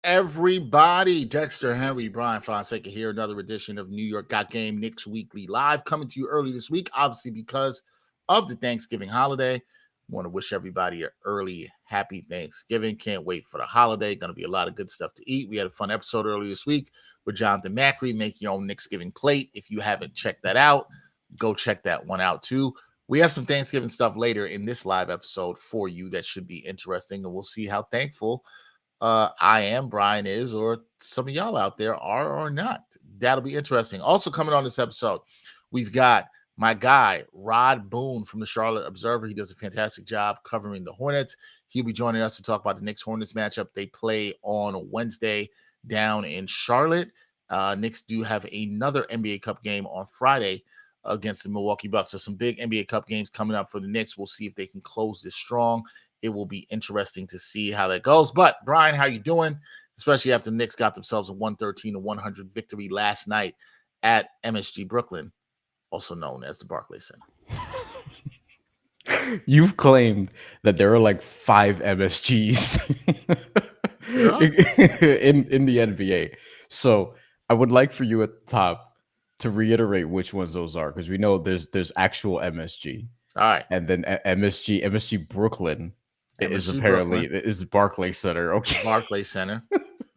everybody? Dexter, Henry, Bryan, Fonseca here. Another edition of New York Got Game Knicks Weekly Live, coming to you early this week, obviously because of the Thanksgiving holiday. Want to wish everybody an early, happy Thanksgiving. Can't wait for the holiday. Going to be a lot of good stuff to eat. We had a fun episode earlier this week with Jonathan Macri. Make your own Thanksgiving plate. If you haven't checked that out, go check that one out too. We have some Thanksgiving stuff later in this live episode for you that should be interesting, and we'll see how thankful I am, Bryan is, or some of y'all out there are or not. That'll be interesting. Also coming on this episode, we've got my guy, Rod Boone from the Charlotte Observer. He does a fantastic job covering the Hornets. He'll be joining us to talk about the Knicks-Hornets matchup. They play on Wednesday down in Charlotte. Knicks do have another NBA Cup game on Friday against the Milwaukee Bucks. So some big NBA Cup games coming up for the Knicks. We'll see if they can close this strong. It will be interesting to see how that goes. But, Bryan, how you doing? Especially after the Knicks got themselves a 113-100 victory last night at MSG Brooklyn, also known as the Barclays Center. You've claimed that there are like 5 MSGs in the NBA. So I would like for you at the top to reiterate which ones those are, because we know there's actual MSG. All right. And then MSG Brooklyn is apparently is Barclays Center. Okay. Barclays Center.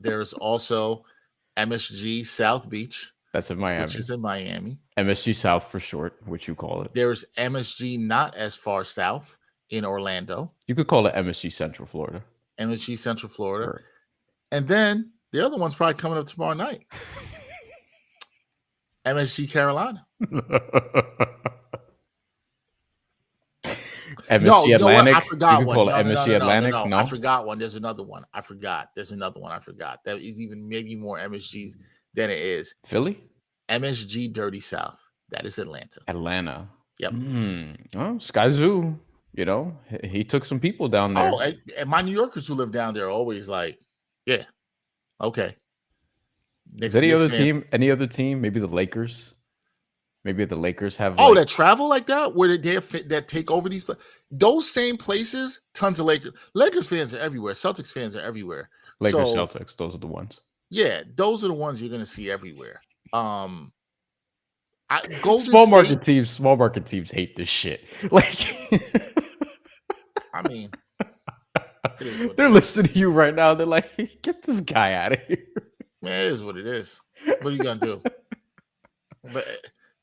There's also MSG South Beach. That's in Miami. Which is in Miami. MSG South for short, which you call it. There's MSG not as far south in Orlando. You could call it MSG Central Florida. MSG Central Florida. Sure. And then the other one's probably coming up tomorrow night. MSG Carolina. MSG Atlantic. I forgot one. MSG Atlantic. No, I forgot one. There's another one. I forgot. That is even maybe more MSGs than it is. Philly? MSG Dirty South. That is Atlanta. Yep. Well, Sky Zoo, he took some people down there. Oh, and my New Yorkers who live down there are always like, yeah, okay. Any other team? Maybe the Lakers. Maybe the Lakers have. That travel like that, where that take over these. Those same places, tons of Lakers fans are everywhere. Celtics fans are everywhere. Celtics, those are the ones. Yeah, those are the ones you're going to see everywhere. Small market teams hate this shit. I mean, they're listening to you right now. They're like, get this guy out of here. Man, it is what it is. What are you gonna do? But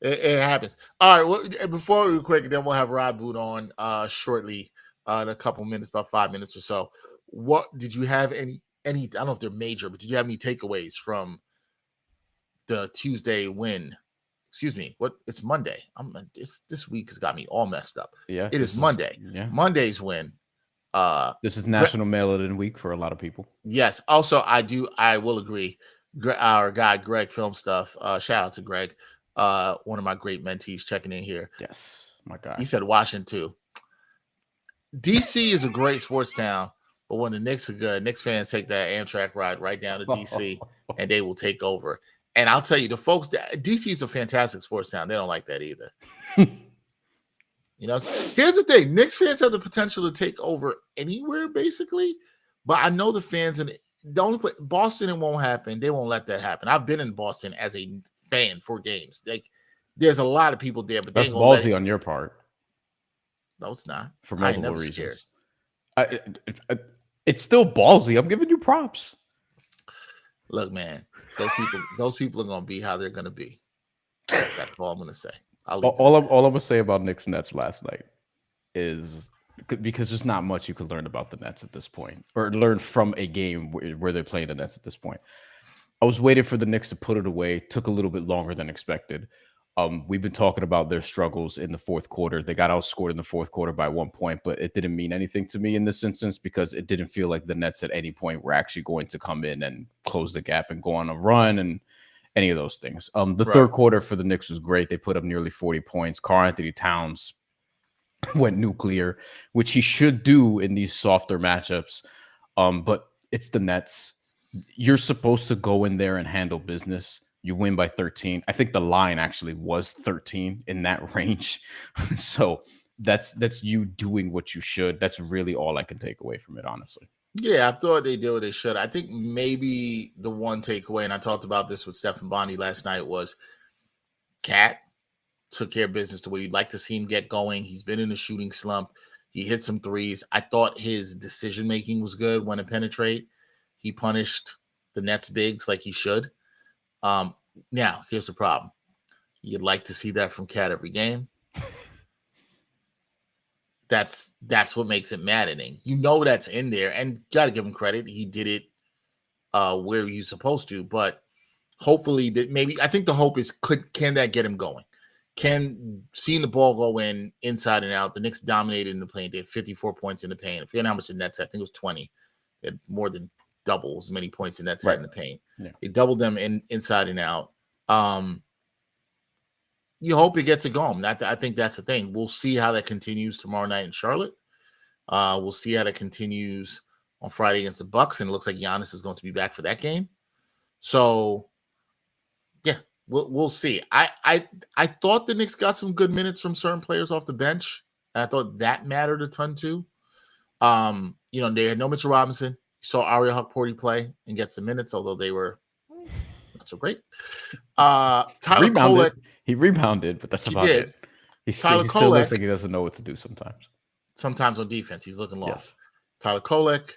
it happens. All right. Well, before we quick, then we'll have Rod Boone on shortly in a couple minutes, about 5 minutes or so. What did you have any? I don't know if they're major, but did you have any takeaways from the Tuesday win? Excuse me. It's Monday. This week has got me all messed up. Yeah, it is Monday. Monday's win. This is National Mail-In Week for a lot of people. Yes. Also, I will agree. Our guy Greg Film Stuff. Shout out to Greg. One of my great mentees checking in here. Yes, my guy. He said Washington too. DC is a great sports town, but when the Knicks are good, Knicks fans take that Amtrak ride right down to DC, and they will take over. And I'll tell you, the folks DC is a fantastic sports town. They don't like that either. Here's the thing: Knicks fans have the potential to take over anywhere, basically. But I know the fans in the only place, Boston, it won't happen. They won't let that happen. I've been in Boston as a fan for games. There's a lot of people there, but that's ballsy on your part. No, it's not. For multiple reasons. It's still ballsy. I'm giving you props. Look, man, those people are going to be how they're going to be. That's all I'm going to say. All I'm going to say about Knicks Nets last night is because there's not much you could learn about the Nets at this point, or learn from a game where they're playing the Nets at this point. I was waiting for the Knicks to put it away. Took a little bit longer than expected. We've been talking about their struggles in the fourth quarter. They got outscored in the fourth quarter by 1 point, but it didn't mean anything to me in this instance because it didn't feel like the Nets at any point were actually going to come in and close the gap and go on a run and any of those things. Third quarter for the Knicks was great. They put up nearly 40 points. Karl-Anthony Towns went nuclear, which he should do in these softer matchups. But it's the Nets. You're supposed to go in there and handle business. You win by 13. I think the line actually was 13 in that range. So that's you doing what you should. That's really all I can take away from it, honestly. Yeah, I thought they did what they should. I think maybe the one takeaway, and I talked about this with Stephen Bondy last night, was Cat took care of business the way you'd like to see him get going. He's been in a shooting slump. He hit some threes. I thought his decision making was good when it penetrate. He punished the Nets bigs like he should. Now, here's the problem. You'd like to see that from Cat every game. That's what makes it maddening. You know that's in there, and got to give him credit. He did it where he's supposed to, but hopefully that maybe I think the hope is can that get him going? Can seeing the ball go in inside and out? The Knicks dominated in the paint. They had 54 points in the paint. I forget how much the Nets had. I think it was 20. They had more than double as many points the Nets had in the paint. Yeah. They doubled them inside and out. You hope it gets it going. I think that's the thing. We'll see how that continues tomorrow night in Charlotte. We'll see how that continues on Friday against the Bucks, and it looks like Giannis is going to be back for that game. So, yeah, we'll see. I thought the Knicks got some good minutes from certain players off the bench, and I thought that mattered a ton too. They had no Mitchell Robinson. You saw Ariel Hukporty play and get some minutes, although they were not so great. Tyler Kolek. He rebounded, but that's about it. He still looks like he doesn't know what to do sometimes. Sometimes on defense, he's looking lost. Yes. Tyler Kolek,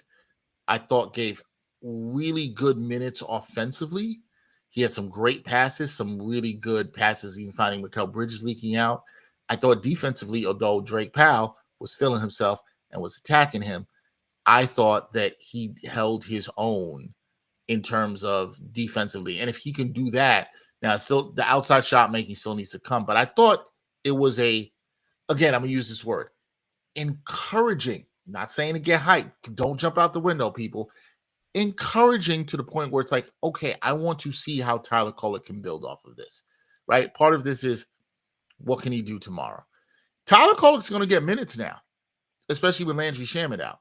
I thought, gave really good minutes offensively. He had some great passes, some really good passes, even finding Mikal Bridges leaking out. I thought defensively, although Drake Powell was feeling himself and was attacking him, I thought that he held his own in terms of defensively. And if he can do that, now still the outside shot making still needs to come. But I thought it was again, I'm going to use this word, encouraging, not saying to get hyped. Don't jump out the window, people. Encouraging to the point where it's like, okay, I want to see how Tyler Kolek can build off of this, right? Part of this is what can he do tomorrow? Tyler Kolek's going to get minutes now, especially with Landry Shamet out.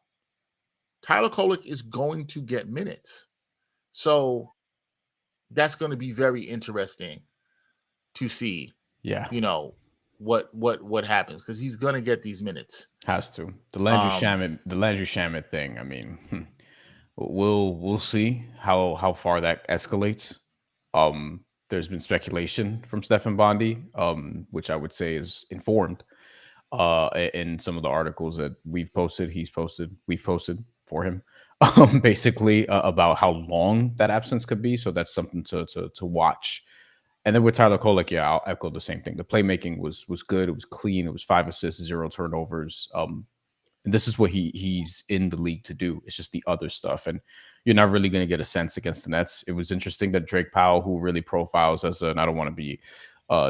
Tyler Kolek is going to get minutes. So that's going to be very interesting to see. Yeah. What happens, because he's going to get these minutes. Has to. The Landry Shamet thing, I mean, we'll see how far that escalates. There's been speculation from Stephen Bondy, which I would say is informed in some of the articles that we've posted, we've posted for him, basically about how long that absence could be. So that's something to watch. And then with Tyler Kolek, yeah, I'll echo the same thing. The playmaking was good. It was clean. It was 5 assists, 0 turnovers. And this is what he's in the league to do. It's just the other stuff. And you're not really going to get a sense against the Nets. It was interesting that Drake Powell, who really profiles as and I don't want to be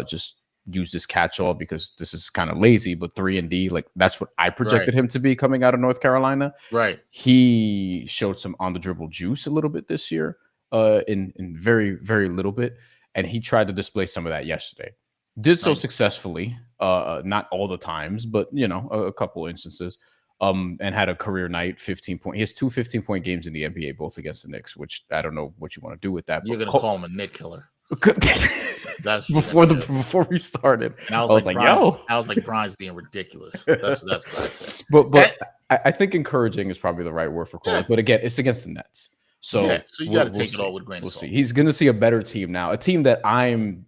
just use this catch-all because this is kind of lazy, but 3-and-D, like that's what I projected him to be coming out of North Carolina. Right. He showed some on the dribble juice a little bit this year, in very, very little bit. And he tried to display some of that yesterday. Did so successfully, not all the times, but a couple instances. And had a career night, 15 point. He has 2 15-point games in the NBA, both against the Knicks, which I don't know what you want to do with that. You're gonna call him a Knick killer. That's before we started. And I was like, yo, I was like, Bryan's being ridiculous. That's what I said. But I think encouraging is probably the right word for Kolek. Yeah. But again, it's against the Nets. So you got to take it all with a grain of salt. See. He's going to see a better team now, a team that I'm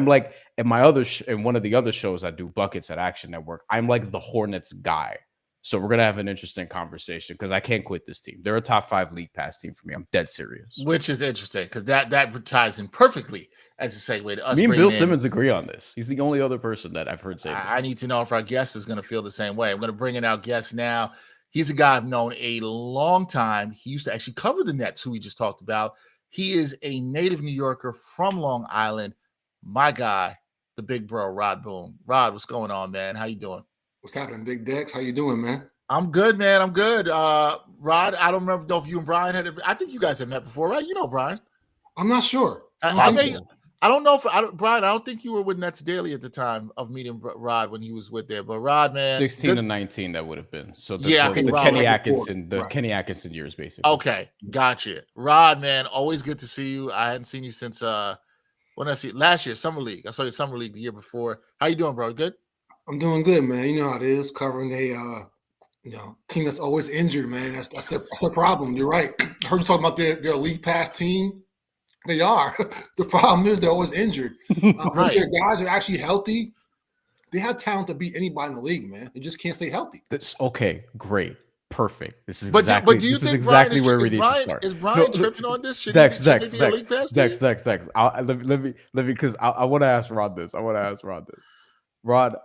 like in my other in one of the other shows I do, Buckets at Action Network. I'm like the Hornets guy. So we're gonna have an interesting conversation because I can't quit this team. They're a top 5 league pass team for me. I'm dead serious. Which is interesting because that ties in perfectly as a segue to us. Me and Bill Simmons agree on this. He's the only other person that I've heard say that. I need to know if our guest is going to feel the same way. I'm going to bring in our guest now. He's a guy I've known a long time. He used to actually cover the Nets, who we just talked about. He is a native New Yorker from Long Island. My guy, the big bro, Rod Boone. Rod, what's going on, man? How you doing? What's happening, Big Dex? How you doing, man? I'm good, man. I'm good. Rod, I don't know if you and Bryan I think you guys have met before, right? You know Bryan. I'm not sure. I don't know Bryan, I don't think you were with Nets Daily at the time of meeting Rod when he was with there. But Rod, man, 16 and 19, that would have been. So the Kenny Atkinson, Kenny Atkinson years, basically. Okay, gotcha. Rod, man, always good to see you. I hadn't seen you since when I see you last year, Summer League. I saw you Summer League the year before. How you doing, bro? Good? I'm doing good, man. You know how it is, covering a team that's always injured, man. That's the problem. You're right. I heard you talking about their league pass team. They are. The problem is they're always injured. When Right. their guys are actually healthy, they have talent to beat anybody in the league, man. They just can't stay healthy. That's okay. Great. Perfect. This is But exactly do you this is think Brian exactly where we need to start. is No, Brian tripping on this? Should Dex, they Dex, be a Dex, league pass Dex, team? Dex, Dex. Let me because I want to ask Rod this. Rod,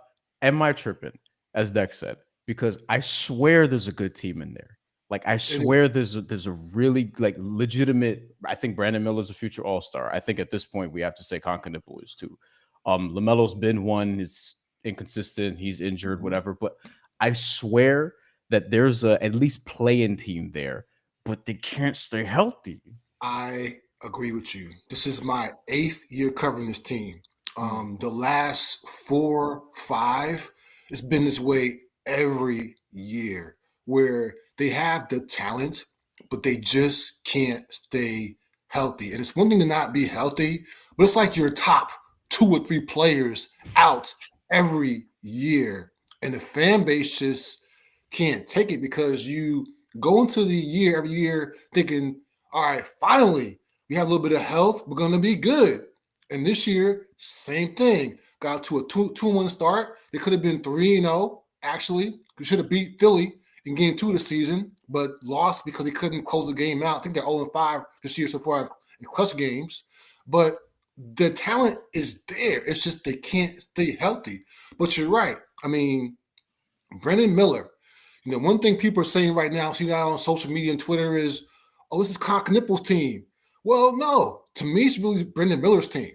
am I tripping? As Dex said, because I swear there's a good team in there. Like I swear there's a really like legitimate. I think Brandon Miller's a future All-Star. I think at this point we have to say Concanippo is too. LaMelo's been one. It's inconsistent. He's injured, whatever. But I swear that there's a at least play-in team there, but they can't stay healthy. I agree with you. This is my 8th year covering this team. The last 4, 5, it's been this way every year where they have the talent, but they just can't stay healthy. And it's one thing to not be healthy, but it's like your top 2 or 3 players out every year. And the fan base just can't take it because you go into the year every year thinking, all right, finally, we have a little bit of health. We're going to be good. And this year, same thing. Got to a 2-1 start. They could have been 3-0, actually. We should have beat Philly in game 2 of the season, but lost because they couldn't close the game out. I think they're 0-5 this year so far in clutch games. But the talent is there. It's just they can't stay healthy. But you're right. I mean, Brandon Miller, one thing people are saying right now, see that on social media and Twitter is, oh, this is Concanippo's team. Well, no. To me, it's really Brandon Miller's team.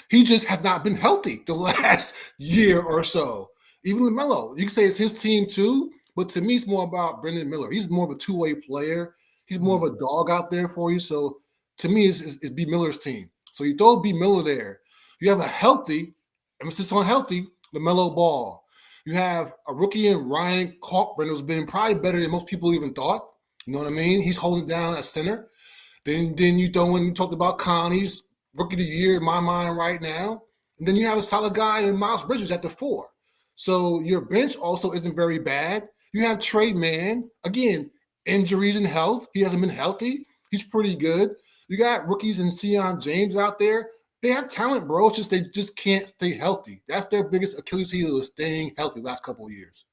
He just has not been healthy the last year or so. Even LaMelo, you can say it's his team too, but to me, it's more about Brandon Miller. He's more of a two-way player. He's more of a dog out there for you. So to me, it's B. Miller's team. So you throw B. Miller there. You have a healthy, emphasis on healthy, LaMelo Ball. You have a rookie in Ryan Kalkbrenner who's been probably better than most people even thought. You know what I mean? He's holding down at center. Then you throw in, you talked about Connie's rookie of the year in my mind right now. And then you have a solid guy in Miles Bridges at the 4. So your bench also isn't very bad. You have Trey Mann. Again, injuries and health. He hasn't been healthy. He's pretty good. You got rookies in Sion James out there. They have talent, bro. It's just they just can't stay healthy. That's their biggest Achilles heel is staying healthy the last couple of years.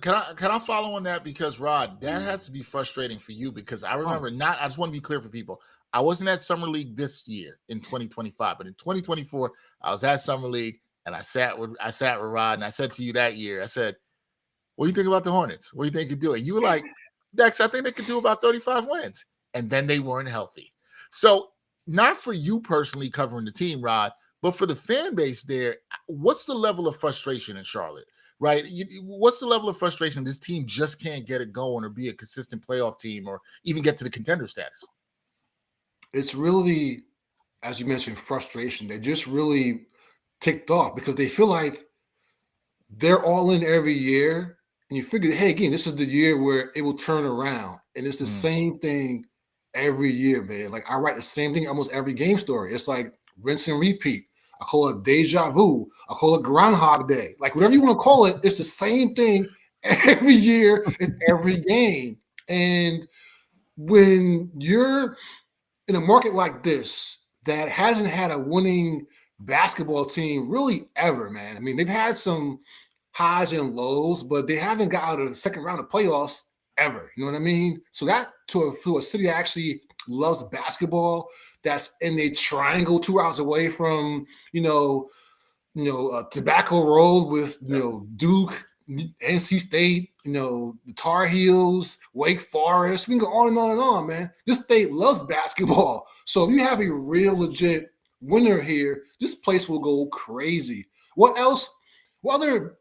Can I follow on that? Because Rod, that has to be frustrating for you because I remember I just want to be clear for people. I wasn't at Summer League this year in 2025, but in 2024, I was at Summer League and I sat with Rod and I said to you that year, I said, what do you think about the Hornets? What do you think you could do? And you were like, Dex, I think they could do about 35 wins. And then they weren't healthy. So not for you personally covering the team, Rod, but for the fan base there, what's the level of frustration in Charlotte? Right? What's the level of frustration this team just can't get it going or be a consistent playoff team or even get to the contender status? It's really, as you mentioned, frustration. They just really ticked off because they feel like they're all in every year. And you figure, hey, again, this is the year where it will turn around. And it's the same thing every year, man. Like I write the same thing almost every game story. It's like rinse and repeat. I call it deja vu. I call it Groundhog Day. Like whatever you want to call it, it's the same thing every year in every game. And when you're in a market like this that hasn't had a winning basketball team really ever, man. I mean, they've had some highs and lows, but they haven't got out of the second round of playoffs ever. You know what I mean? So that to a city that actually loves basketball, that's in a triangle 2 hours away from, Tobacco Road with, Duke, NC State, the Tar Heels, Wake Forest. We can go on and on, man. This state loves basketball. So if you have a real legit winner here, this place will go crazy. What else? What other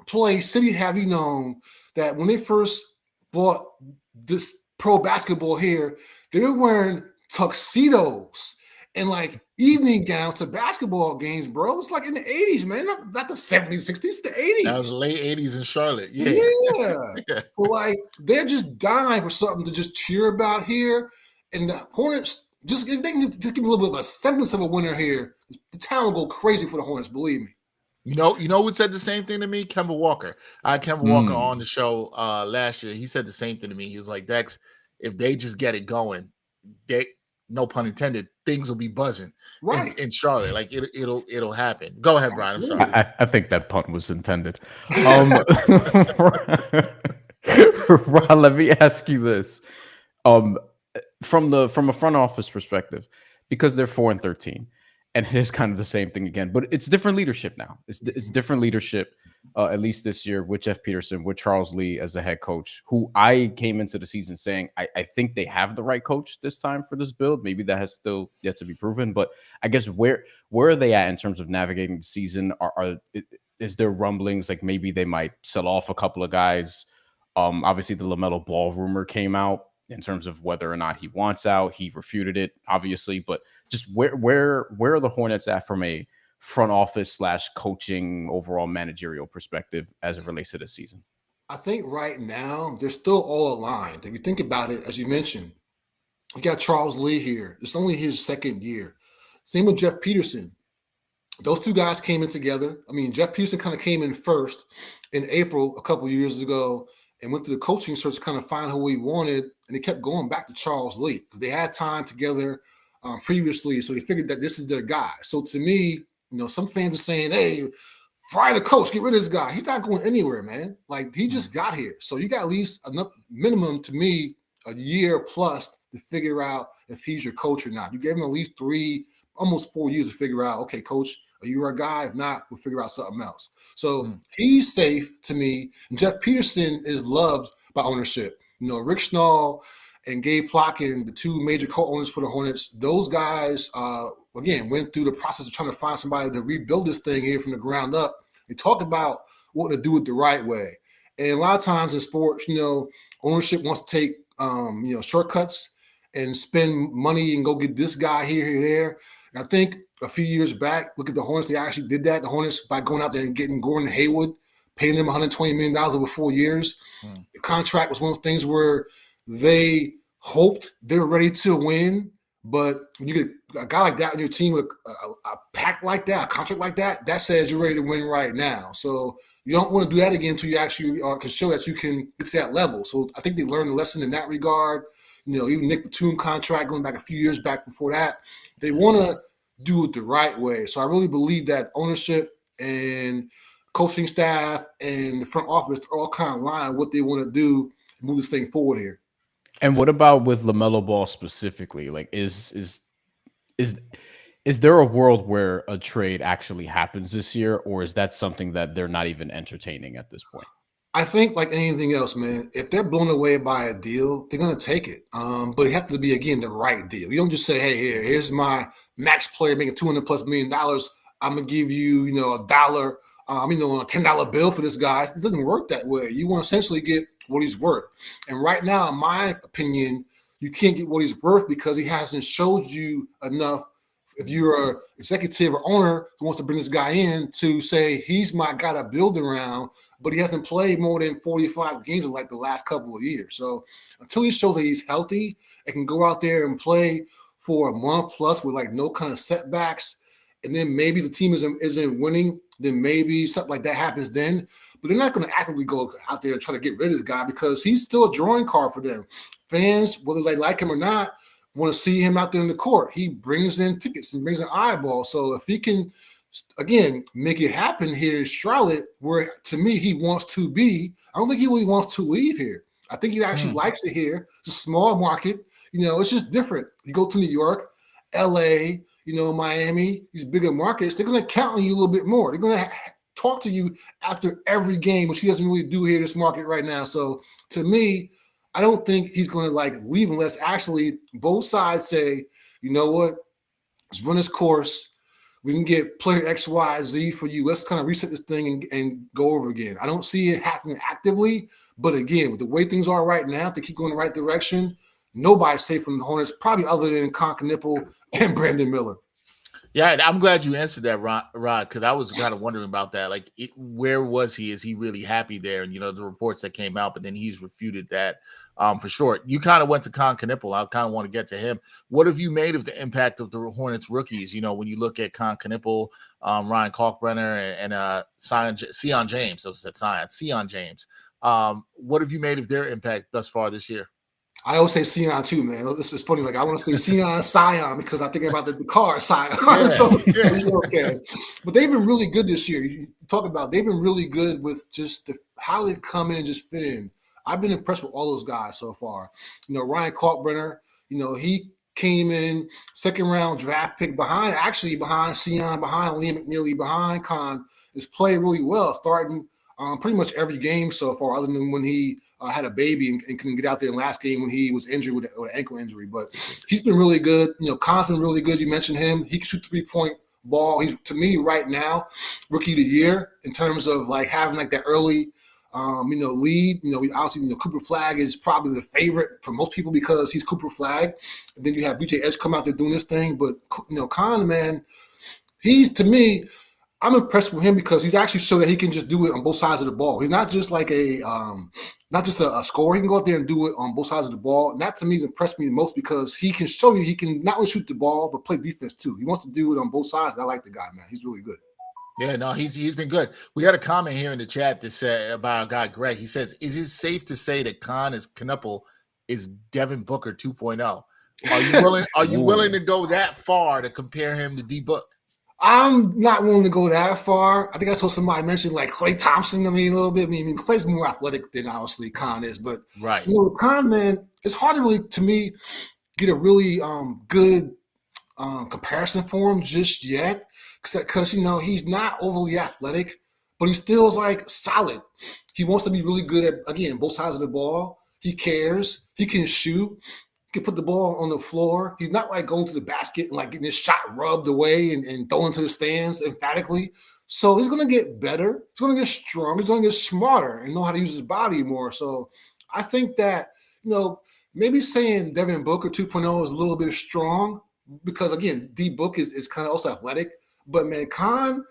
place city have you known that when they first bought this pro basketball here, they were wearing tuxedos and like evening gowns to basketball games, bro? It's like in the 80s, man. Not the 70s, 60s, the 80s. That was late 80s in Charlotte. Yeah. Yeah. Well, like they're just dying for something to just cheer about here. And the Hornets, if they can just give me a little bit of a semblance of a winner here, the town will go crazy for the Hornets, believe me. You know who said the same thing to me? Kemba Walker. I had Kemba Walker on the show last year. He said the same thing to me. He was like, Dex, if they just get it going, they, no pun intended, things will be buzzing in Charlotte. Like it'll happen. Go ahead, Brian. I'm sorry. I think that pun was intended. Ron, let me ask you this. From a front office perspective, because they're 4-13, and it is kind of the same thing again, but it's different leadership now. It's different leadership, at least this year, with Jeff Peterson, with Charles Lee as a head coach, who I came into the season saying I think they have the right coach this time for this build. Maybe that has still yet to be proven, but I guess where are they at in terms of navigating the season? Is there rumblings like maybe they might sell off a couple of guys? Obviously, the LaMelo Ball rumor came out in terms of whether or not he wants out. He refuted it, obviously, but just where are the Hornets at from a front office / coaching overall managerial perspective as it relates to this season? I think right now they're still all aligned. If you think about it, as you mentioned, you got Charles Lee here. It's only his second year. Same with Jeff Peterson. Those two guys came in together. I mean, Jeff Peterson kind of came in first in April a couple of years ago and went to the coaching search to kind of find who he wanted, and he kept going back to Charles Lee because they had time together previously, so they figured that this is their guy. So to me, some fans are saying, hey, fire the coach, get rid of this guy. He's not going anywhere, man. Like, he just got here. So you got at least enough minimum, to me, a year plus to figure out if he's your coach or not. You gave him at least 3, almost 4 years to figure out, okay, coach, are you our guy? If not, we'll figure out something else. So he's safe to me. And Jeff Peterson is loved by ownership. Rick Schnall and Gabe Plotkin, the two major co-owners for the Hornets, those guys, again, went through the process of trying to find somebody to rebuild this thing here from the ground up. They talked about wanting to do it the right way. And a lot of times in sports, ownership wants to take, shortcuts and spend money and go get this guy here, there. And I think a few years back, look at the Hornets. They actually did that. The Hornets, by going out there and getting Gordon Hayward, paying them $120 million over 4 years. The contract was one of those things where they hoped they were ready to win. But when you get a guy like that on your team with a pact like that, a contract like that, that says you're ready to win right now. So you don't want to do that again until you actually can show that you can get to that level. So I think they learned a lesson in that regard. Even Nick Batum contract going back a few years back before that, they want to do it the right way. So I really believe that ownership and coaching staff and the front office are all kind of aligned what they want to do to move this thing forward here. And what about with LaMelo Ball specifically? Like, is there a world where a trade actually happens this year, or is that something that they're not even entertaining at this point? I think like anything else, man, if they're blown away by a deal, they're going to take it. But it has to be, again, the right deal. You don't just say, hey, here's my max player making $200+ million. I'm going to give you, $1, a $10 bill for this guy. It doesn't work that way. You want to essentially get what he's worth. And right now, in my opinion, you can't get what he's worth because he hasn't showed you enough. If you're an executive or owner who wants to bring this guy in to say he's my guy to build around, but he hasn't played more than 45 games in like the last couple of years. So until he shows that he's healthy and can go out there and play for a month plus with like no kind of setbacks, and then maybe the team isn't winning, then maybe something like that happens then. But they're not going to actively go out there and try to get rid of this guy because he's still a drawing card for them. Fans, whether they like him or not, want to see him out there in the court. He brings in tickets and brings in eyeballs. So if he can, again, make it happen here in Charlotte, where to me he wants to be, I don't think he really wants to leave here. I think he actually likes it here. It's a small market. It's just different. You go to New York, LA, Miami, these bigger markets, they're going to count on you a little bit more. They're going to talk to you after every game, which he doesn't really do here in this market right now. So to me, I don't think he's going to leave unless actually both sides say, you know what, let's run this course. We can get player X, Y, Z for you. Let's kind of reset this thing and go over again. I don't see it happening actively, but again, with the way things are right now, if they keep going the right direction, nobody's safe from the Hornets, probably other than Con Knipple and Brandon Miller. Yeah, I'm glad you answered that, Rod, because I was kind of wondering about that. Like, where was he? Is he really happy there? And, the reports that came out, but then he's refuted that for sure. You kind of went to Con Knipple. I kind of want to get to him. What have you made of the impact of the Hornets rookies? When you look at Con Knipple, Ryan Kalkbrenner, and Sion James. I said Sion James. What have you made of their impact thus far this year? I always say Sion too, man. This is funny. Like I want to say Sion because I think about the car Sion. Yeah, so yeah. you're okay. But they've been really good this year. You talk about they've been really good with just how they've come in and just fit in. I've been impressed with all those guys so far. Ryan Kalkbrenner, he came in second round draft pick behind Sion, behind Liam McNeely, behind Con, is playing really well, starting pretty much every game so far, other than when he had a baby and couldn't get out there in the last game when he was injured with an ankle injury. But he's been really good. Con's been really good. You mentioned him. He can shoot 3-point ball. He's, to me, right now, rookie of the year in terms of like having like that early lead. Obviously, Cooper Flagg is probably the favorite for most people because he's Cooper Flagg. And then you have BJ Edge come out there doing this thing. But, Con, man, he's, to me, I'm impressed with him because he's actually showed that he can just do it on both sides of the ball. He's not just like a scorer. He can go out there and do it on both sides of the ball. And that, to me, has impressed me the most because he can show you he can not only shoot the ball, but play defense too. He wants to do it on both sides. And I like the guy, man. He's really good. Yeah, no, he's been good. We had a comment here in the chat that said about our guy Greg. He says, "Is it safe to say that Knuppel is Devin Booker 2.0? Are you willing? Are you willing to go that far to compare him to D Book?" I'm not willing to go that far. I think I saw somebody mention like Klay Thompson. A little bit. Klay's more athletic than obviously Con is, but right. Con, man, it's hard to really, to me, get a really good comparison for him just yet because he's not overly athletic, but he still is like solid. He wants to be really good at, again, both sides of the ball. He cares. He can shoot. Can put the ball on the floor. He's not like going to the basket and like getting his shot rubbed away and thrown into the stands emphatically. So he's going to get better. He's going to get stronger. He's going to get smarter and know how to use his body more. So I think that, maybe saying Devin Booker 2.0 is a little bit strong because, again, D Book is kind of also athletic. But, man, Con,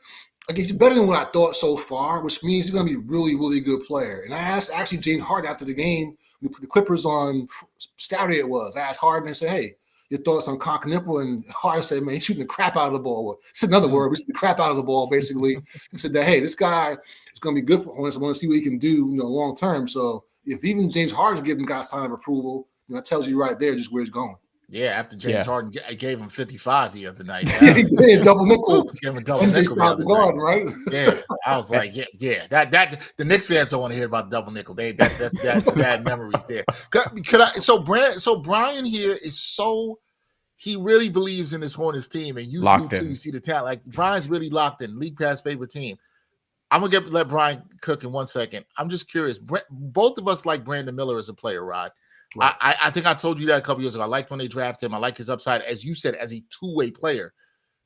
again, he's better than what I thought so far, which means he's going to be a really, really good player. And I asked actually James Harden after the game, we put the Clippers on Saturday it was. I asked Harden and said, "Hey, your thoughts on Con Knipple?" And Harden said, "Man, he's shooting the crap out of the ball." Well, it's another word. We shoot the crap out of the ball, basically. He said that, hey, this guy is going to be good for Hornets. I want to see what he can do, long term. So if even James Harden's giving guys sign of approval, that tells you right there just where it's going. Yeah, after James Harden gave him 55 the other night. He did double nickel. Gave him a double nickel the other guard, right? Yeah, I was like, yeah. That the Knicks fans don't want to hear about double nickel. That's bad memories there. So Bryan here is he really believes in this Hornets team, and you do too. You see the talent. Like Bryan's really locked in. League Pass favorite team. I'm gonna let Bryan cook in 1 second. I'm just curious. Both of us like Brandon Miller as a player, Rod. Right. I think I told you that a couple years ago. I liked when they drafted him. I like his upside, as you said, as a two-way player.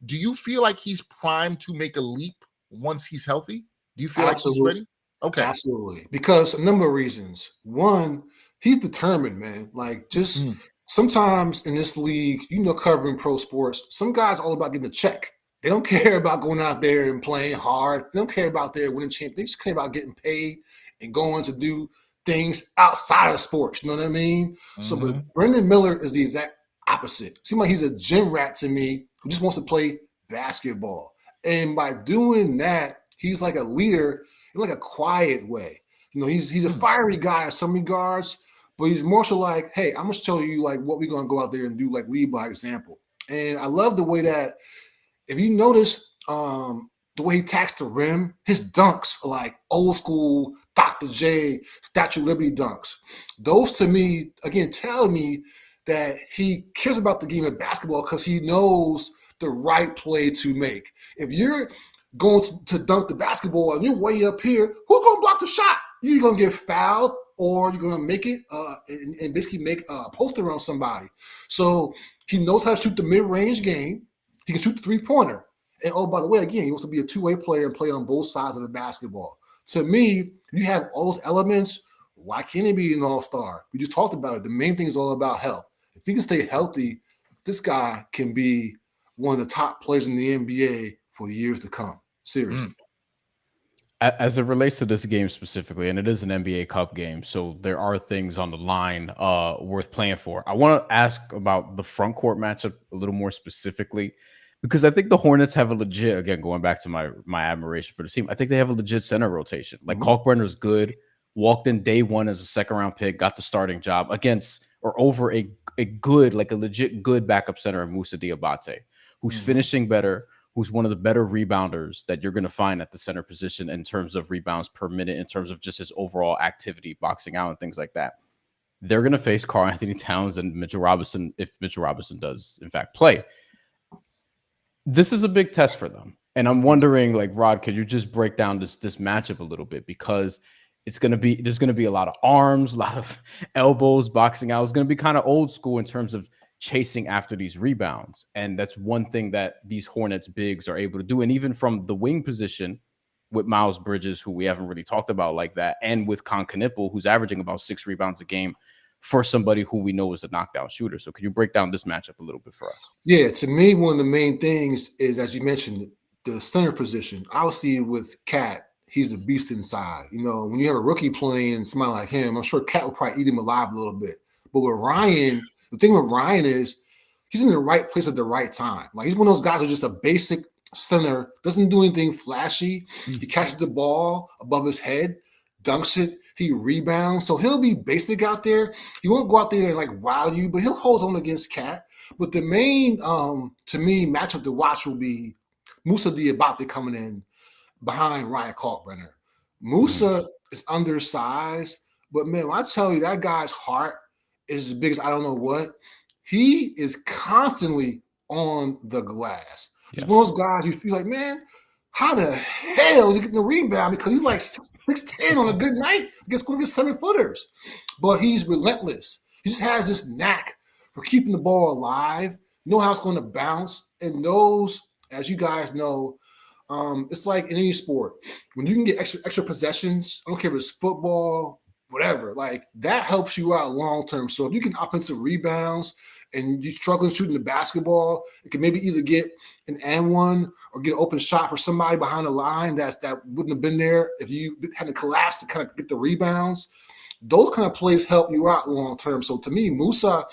Do you feel like he's primed to make a leap once he's healthy? Do you feel like he's ready? Okay. Absolutely. Because a number of reasons. One, he's determined, man. Like just sometimes in this league, covering pro sports, some guys are all about getting a check. They don't care about going out there and playing hard. They don't care about their winning champions. They just care about getting paid and going to do things outside of sports, you know what I mean? Mm-hmm. So, but Brandon Miller is the exact opposite. Seems like he's a gym rat to me who just wants to play basketball. And by doing that, he's like a leader in like a quiet way. He's a fiery guy in some regards, but he's more so like, hey, I'm gonna show you like what we're gonna go out there and do, like lead by example. And I love the way that, if you notice, the way he attacks the rim, his dunks are like old school Dr. J, Statue of Liberty dunks. Those to me, again, tell me that he cares about the game of basketball because he knows the right play to make. If you're going to dunk the basketball and you're way up here, who's going to block the shot? You're going to get fouled or you're going to make it and basically make a poster on somebody. So he knows how to shoot the mid-range game. He can shoot the three-pointer. And, oh, by the way, again, he wants to be a two-way player and play on both sides of the basketball. To me, if you have all those elements, why can't he be an all-star? We just talked about it. The main thing is all about health. If he can stay healthy, this guy can be one of the top players in the NBA for years to come. Seriously. As it relates to this game specifically, and it is an NBA Cup game, so there are things on the line worth playing for. I want to ask about the front court matchup a little more specifically, because I think the Hornets have a legit, again, going back to my admiration for the team, I think they have a legit center rotation. Like Kalkbrenner's good, walked in day one as a second-round pick, got the starting job against or over a good, like a legit good backup center in Moussa Diabate, who's finishing better, who's one of the better rebounders that you're going to find at the center position in terms of rebounds per minute, in terms of just his overall activity, boxing out and things like that. They're going to face Karl-Anthony Towns and Mitchell Robinson if Mitchell Robinson does, in fact, play. This is a big test for them. And I'm wondering, like, Rod, could you just break down this matchup a little bit? Because there's going to be a lot of arms, a lot of elbows, boxing out. It's going to be kind of old school in terms of chasing after these rebounds. And that's one thing that these Hornets bigs are able to do. And even from the wing position with Miles Bridges, who we haven't really talked about like that, and with Con Knipple, who's averaging about 6 rebounds a game for somebody who we know is a knockdown shooter. So could you break down this matchup a little bit for us? Yeah, to me, one of the main things is, as you mentioned, the center position. Obviously with Cat, he's a beast inside. You know, when you have a rookie playing somebody like him, I'm sure Cat will probably eat him alive a little bit. But with Ryan, the thing with Ryan is he's in the right place at the right time. Like, he's one of those guys who's just a basic center, doesn't do anything flashy. He catches the ball above his head, dunks it, he rebounds. So he'll be basic out there. He won't go out there and like wow you, but he'll hold on against Cat. But the main, to me, matchup to watch will be Moussa Diabate coming in behind Ryan Kalkbrenner. Moussa is undersized, but man, when I tell you that guy's heart is as big as I don't know what. He is constantly on the glass. He's one of those guys you feel like, man, how the hell is he getting the rebound? Because he's like 6'10" on a good night against 7-footers. But he's relentless. He just has this knack for keeping the ball alive, know how it's going to bounce, and knows, as you guys know, it's like in any sport. When you can get extra possessions, I don't care if it's football, whatever, like that helps you out long term. So if you can offensive rebounds and you're struggling shooting the basketball, it can maybe either get an and one or get an open shot for somebody behind the line that wouldn't have been there if you had to collapse to kind of get the rebounds. Those kind of plays help you out long term. So to me, Moussa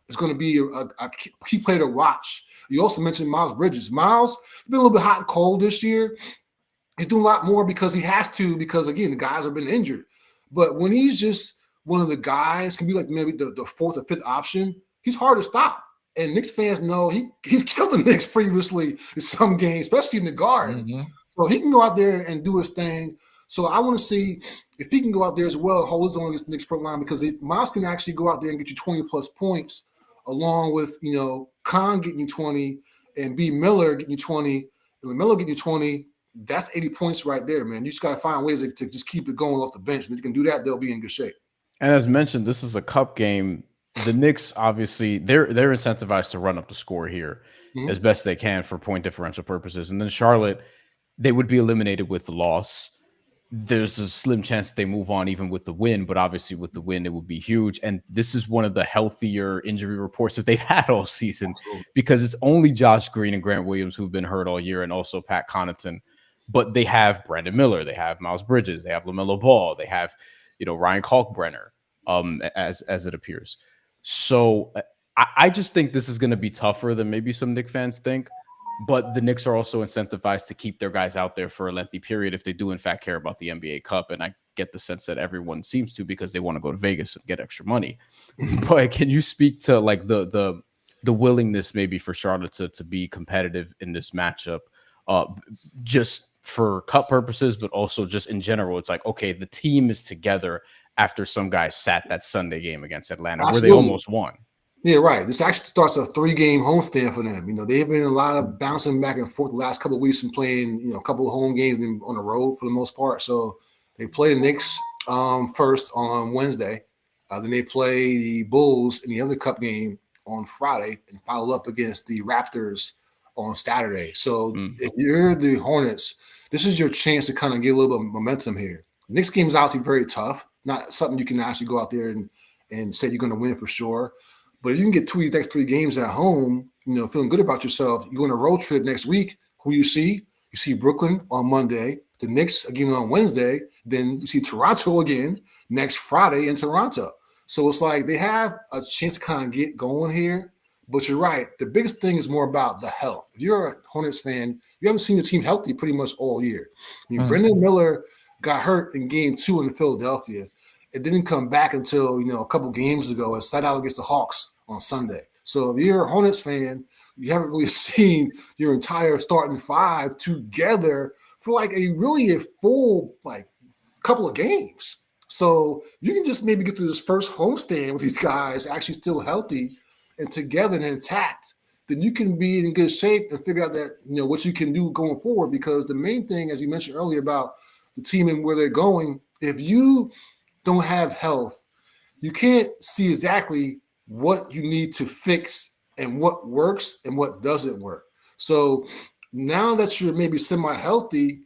is going to be a key player to watch. You also mentioned Miles Bridges. Miles has been a little bit hot and cold this year. He's doing a lot more because he has to, because again, the guys have been injured. But when he's just one of the guys, can be like maybe the fourth or fifth option, he's hard to stop. And Knicks fans know he's killed the Knicks previously in some games, especially in the guard. So he can go out there and do his thing. So I want to see if he can go out there as well, hold his own against the Knicks front line, because Miles can actually go out there and get you 20-plus points, along with, Khan getting you 20 and B. Miller getting you 20 and LaMelo getting you 20. That's 80 points right there, man. You just got to find ways to just keep it going off the bench. And if you can do that, they'll be in good shape. And as mentioned, this is a cup game. The Knicks, obviously, they're incentivized to run up the score here as best they can for point differential purposes. And then Charlotte, they would be eliminated with the loss. There's a slim chance that they move on even with the win, but obviously with the win, it would be huge. And this is one of the healthier injury reports that they've had all season, because it's only Josh Green and Grant Williams who've been hurt all year, and also Pat Connaughton. But they have Brandon Miller, they have Miles Bridges, they have LaMelo Ball, they have, Ryan Kalkbrenner, as it appears. So I just think this is going to be tougher than maybe some Knicks fans think. But the Knicks are also incentivized to keep their guys out there for a lengthy period if they do, in fact, care about the NBA Cup. And I get the sense that everyone seems to, because they want to go to Vegas and get extra money. But can you speak to like the willingness maybe for Charlotte to be competitive in this matchup, just for cup purposes, but also just in general? It's like, okay, the team is together after some guys sat that Sunday game against Atlanta where they almost won. Yeah, right. This actually starts a 3-game homestand for them. They've been a lot of bouncing back and forth the last couple of weeks and playing, a couple of home games on the road for the most part. So they play the Knicks first on Wednesday. Then they play the Bulls in the other cup game on Friday and follow up against the Raptors on Saturday. So if you're the Hornets, this is your chance to kind of get a little bit of momentum here. The Knicks game is obviously very tough, not something you can actually go out there and say you're going to win for sure. But if you can get 2 of the next 3 games at home, feeling good about yourself, you go on a road trip next week. Who you see? You see Brooklyn on Monday, the Knicks again on Wednesday, then you see Toronto again next Friday in Toronto. So it's like they have a chance to kind of get going here. But you're right. The biggest thing is more about the health. If you're a Hornets fan, you haven't seen the team healthy pretty much all year. I mean, Brendan Miller got hurt in game 2 in Philadelphia. It didn't come back until, a couple games ago and sat out against the Hawks on Sunday. So if you're a Hornets fan, you haven't really seen your entire starting 5 together for like a full couple of games. So you can just maybe get through this first homestand with these guys actually still healthy and together and intact. Then you can be in good shape and figure out that, what you can do going forward. Because the main thing, as you mentioned earlier about the team and where they're going, if you don't have health, you can't see exactly what you need to fix and what works and what doesn't work. So now that you're maybe semi-healthy,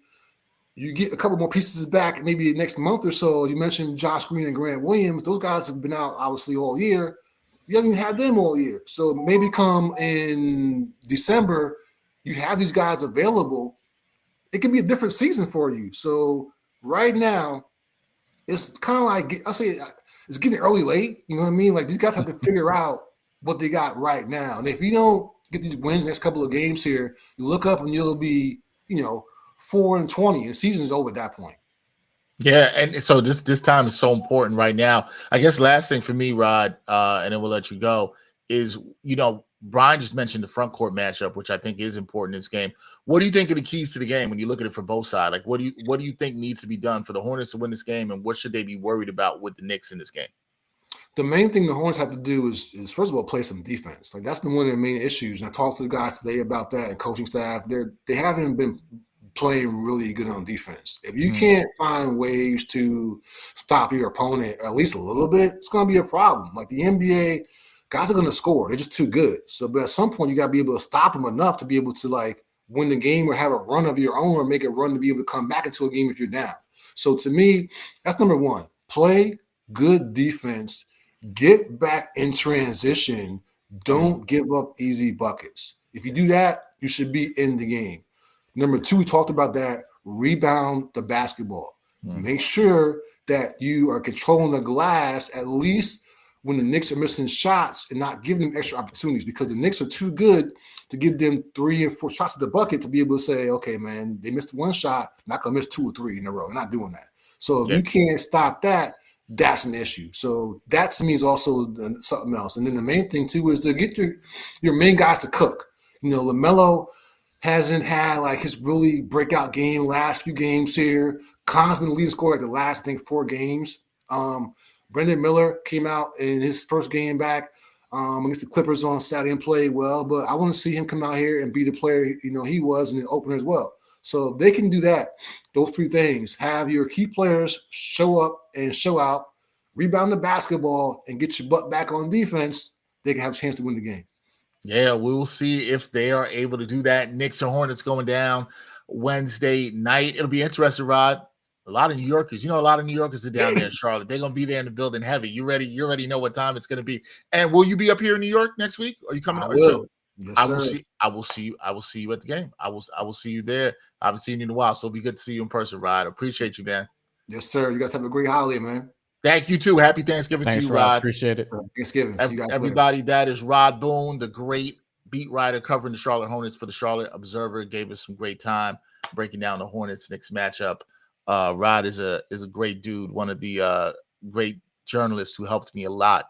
you get a couple more pieces back maybe next month or so. You mentioned Josh Green and Grant Williams. Those guys have been out obviously all year. You haven't even had them all year. So maybe come in December, you have these guys available. It can be a different season for you. So right now, it's kind of like, I say it's getting early late. You know what I mean? Like these guys have to figure out what they got right now. And if you don't get these wins next couple of games here, you look up and you'll be, 4-20, and season's over at that point. Yeah, and so this time is so important right now. I guess last thing for me, Rod, and then we'll let you go, is, Bryan just mentioned the front court matchup, which I think is important in this game. What do you think are the keys to the game when you look at it for both sides? Like, what do you think needs to be done for the Hornets to win this game, and what should they be worried about with the Knicks in this game? The main thing the Hornets have to do is first of all play some defense. Like that's been one of their main issues. And I talked to the guys today about that and coaching staff. They haven't been playing really good on defense. If you can't find ways to stop your opponent at least a little bit, it's going to be a problem. Like the NBA, guys are going to score. They're just too good. So, but at some point, you got to be able to stop them enough to be able to win the game or have a run of your own or make a run to be able to come back into a game if you're down. So to me, that's number one. Play good defense. Get back in transition. Don't give up easy buckets. If you do that, you should be in the game. Number 2, we talked about that. Rebound the basketball. Make sure that you are controlling the glass at least when the Knicks are missing shots and not giving them extra opportunities, because the Knicks are too good to give them 3 and 4 shots at the bucket to be able to say, okay, man, they missed 1 shot, not going to miss 2 or 3 in a row. They're not doing that. So if you can't stop that, that's an issue. So that to me is also something else. And then the main thing too is to get your main guys to cook. LaMelo hasn't had his really breakout game last few games here. Khan's been the leading scorer the last, 4 games. Brendan Miller came out in his first game back against the Clippers on Saturday and played well. But I want to see him come out here and be the player he was in the opener as well. So they can do that. Those 3 things. Have your key players show up and show out, rebound the basketball, and get your butt back on defense. They can have a chance to win the game. Yeah, we will see if they are able to do that. Knicks and Hornets going down Wednesday night. It'll be interesting, Rod. A lot of New Yorkers, a lot of New Yorkers are down there in Charlotte. They're going to be there in the building heavy. You already know what time it's going to be. And will you be up here in New York next week? Are you coming? I will. Yes, I will see you at the game. I will see you there. I haven't seen you in a while, so it'll be good to see you in person, Rod. Appreciate you, man. Yes, sir. You guys have a great holiday, man. Thank you too. Happy Thanksgiving to you, Rod. Appreciate it. Thanksgiving. See you guys Everybody, later. that is Rod Boone, the great beat writer covering the Charlotte Hornets for the Charlotte Observer. Gave us some great time breaking down the Hornets Knicks matchup. Rod is a great dude, one of the great journalists who helped me a lot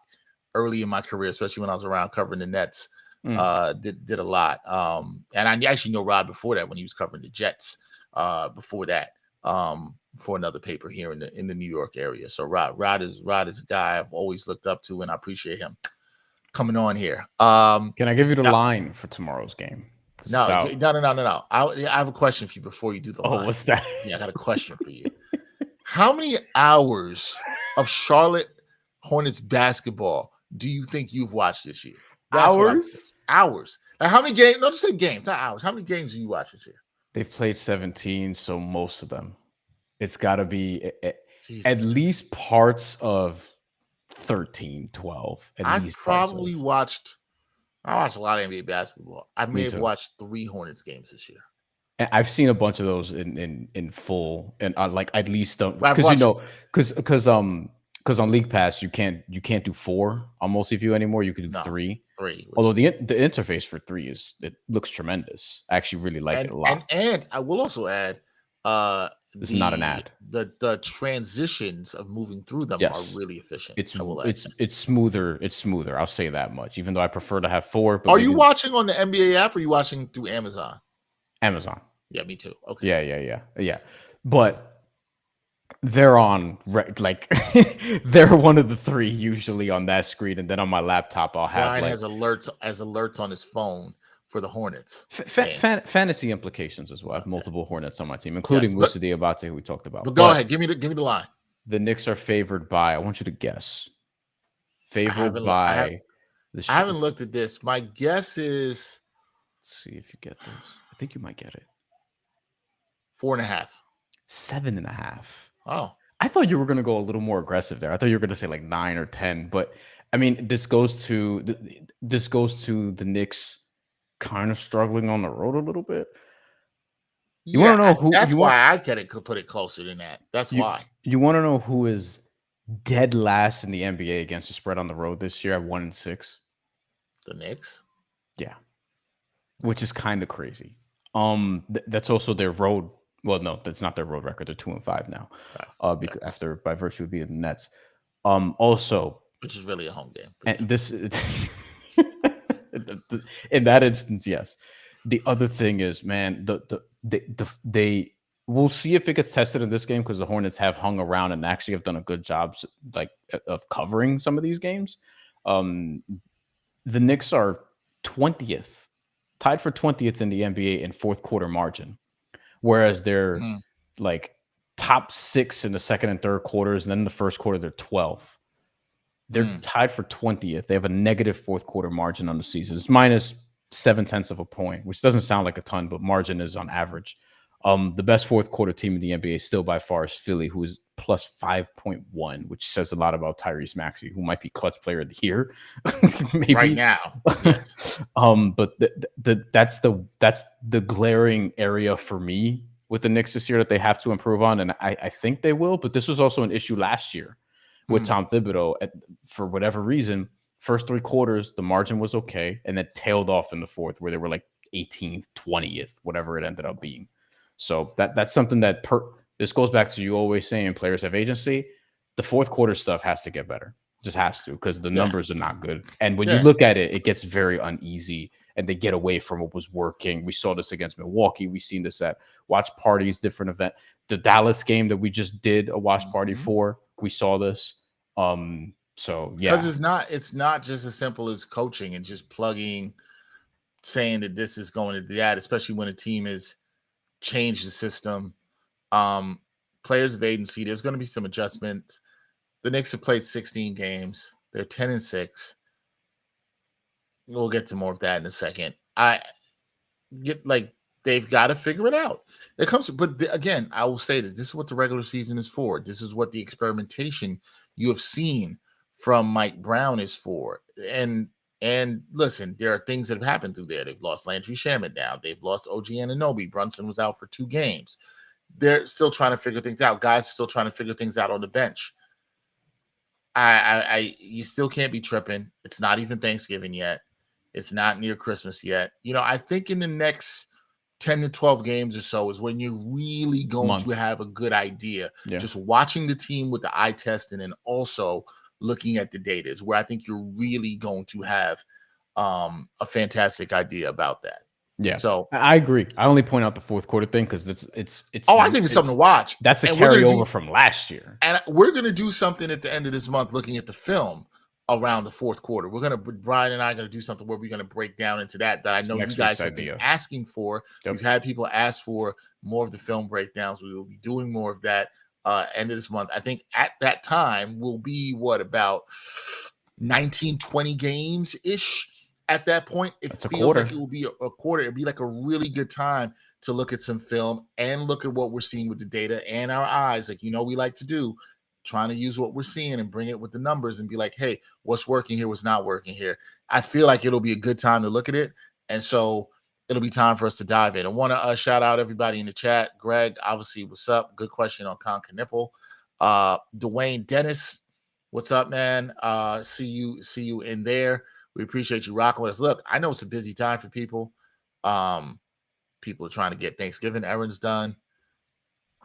early in my career, especially when I was around covering the Nets. Did a lot. And I actually know Rod before that when he was covering the Jets. Before that, for another paper here in the New York area. So Rod is a guy I've always looked up to, and I appreciate him coming on here. Can I give you the line for tomorrow's game? No. I have a question for you before you do the line. Oh, what's that? Yeah, I got a question for you. How many hours of Charlotte Hornets basketball do you think you've watched this year? Hours? Hours. Like how many games? No, just say games, not hours. How many games do you watch this year? They've played 17, so most of them. It's got to be at least parts of 13, 12 at I've least. probably watched. I watched a lot of NBA basketball. I may Me have too. watched 3 Hornets games this year. And I've seen a bunch of those in full, and like at least I've because watched- on League Pass you can't do 4 on most of you anymore. You can do No, 3. 3. Although the interface for 3 it looks tremendous. I actually really like it a lot. And I will also add, This is not an ad. The transitions of moving through them are really efficient. It's smoother. It's smoother. I'll say that much. Even though I prefer to have 4. But are you watching on the NBA app or are you watching through Amazon? Amazon. Yeah, me too. Okay. Yeah. But they're on like they're one of the 3 usually on that screen, and then on my laptop I'll have Bryan has alerts on his phone for the Hornets. Fantasy implications as well. I have multiple Hornets on my team, including Musa Diabate, who we talked about. But go ahead, give me the line. The Knicks are favored by. I want you to guess. Favored by. I haven't looked at this. My guess is. Let's see if you get this. I think you might get it. 4.5. 7.5. Oh, I thought you were going to go a little more aggressive there. I thought you were going to say like 9 or 10. But I mean, this goes to the Knicks kind of struggling on the road a little bit. You want to know who? That's why I put it closer than that. That's why. You want to know who is dead last in the NBA against the spread on the road this year at 1-6? The Knicks. Yeah, which is kind of crazy. That's also their road. Well, no, that's not their road record. They're 2-5 now. Because by virtue of being the Nets. Also, which is really a home game. And this, in that instance, yes. The other thing is, man, they we'll see if it gets tested in this game because the Hornets have hung around and actually have done a good job of covering some of these games. The Knicks are 20th, tied for 20th in the NBA in fourth quarter margin, whereas they're like top 6 in the second and third quarters, and then in the first quarter they're 12th. They're tied for 20th. They have a negative fourth quarter margin on the season. It's minus 0.7 of a point, which doesn't sound like a ton, but margin is on average. The best fourth quarter team in the NBA still by far is Philly, who is plus 5.1, which says a lot about Tyrese Maxey, who might be clutch player of the year maybe right now. Yes. But that's the glaring area for me with the Knicks this year that they have to improve on, and I think they will. But this was also an issue last year with Tom Thibodeau. For whatever reason, first 3 quarters the margin was okay, and then tailed off in the fourth, where they were like 18th, 20th, whatever it ended up being. So that's something that this goes back to you always saying players have agency. The fourth quarter stuff has to get better. Just has to, because the numbers are not good. And when you look at it, it gets very uneasy and they get away from what was working. We saw this against Milwaukee. We've seen this at watch parties, different event. The Dallas game that we just did a watch party for, we saw this. So yeah. Because it's not just as simple as coaching and just plugging, saying that this is going to that, especially when a team is change the system. Players of agency, there's going to be some adjustments. The Knicks have played 16 games. They're 10-6. We'll get to more of that in a second. They've got to figure it out. Again, I will say this is what the regular season is for. This is what the experimentation you have seen from Mike Brown is for. And listen, there are things that have happened through there. They've lost Landry Shamet now. They've lost OG Anunoby. Brunson was out for 2 games. They're still trying to figure things out. Guys are still trying to figure things out on the bench. You still can't be tripping. It's not even Thanksgiving yet. It's not near Christmas yet. I think in the next 10 to 12 games or so is when you're really going to have a good idea. Yeah. Just watching the team with the eye test and then also looking at the data is where I think you're really going to have a fantastic idea about that. Yeah. So I agree. I only point out the fourth quarter thing because it's. I think it's something to watch. That's a carryover from last year. And we're going to do something at the end of this month, looking at the film around the fourth quarter. Bryan and I are going to do something where we're going to break down into that I know you guys have been asking for. Yep. We've had people ask for more of the film breakdowns. We will be doing more of that end of this month. I think at that time will be about 19, 20 games ish. At that point, it feels like it will be a quarter. It'd be like a really good time to look at some film and look at what we're seeing with the data and our eyes, like we like to do, trying to use what we're seeing and bring it with the numbers and be like, hey, what's working here, what's not working here. I feel like it'll be a good time to look at it. And so it'll be time for us to dive in. I want to shout out everybody in the chat. Greg, obviously, what's up? Good question on Con Knipple. Dwayne Dennis, what's up, man? See you in there. We appreciate you rocking with us. Look, I know it's a busy time for people. People are trying to get Thanksgiving errands done.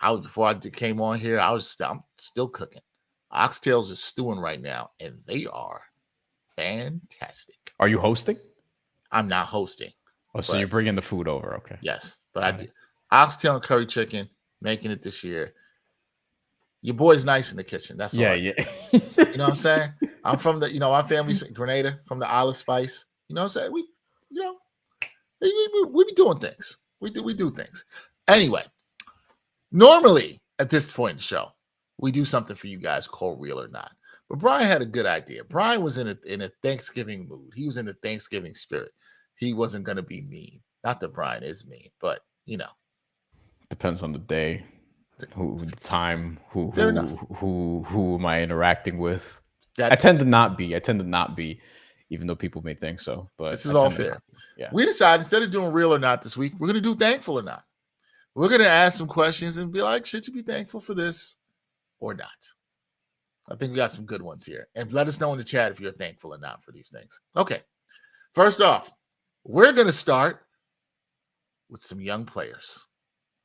Before I came on here, I'm still cooking. Oxtails are stewing right now, and they are fantastic. Are you hosting? I'm not hosting. Oh, so you're bringing the food over, okay? Yes, but I did oxtail and curry chicken, making it this year. Your boy's nice in the kitchen. That's all. Yeah. You know what I'm saying? I'm from the, our family's Grenada, from the Isle of Spice. You know what I'm saying? We be doing things. We do things. Anyway, normally at this point in the show, we do something for you guys called Real or Not. But Bryan had a good idea. Bryan was in a Thanksgiving mood. He was in the Thanksgiving spirit. He wasn't going to be mean. Not that Bryan is mean, but depends on the day, the time, who am I interacting with? I tend to not be, even though people may think so. But this is all fair. Yeah. We decided instead of doing Real or Not this week, we're going to do Thankful or Not. We're going to ask some questions and be like, should you be thankful for this or not? I think we got some good ones here. And let us know in the chat if you're thankful or not for these things. Okay. First off, we're going to start with some young players.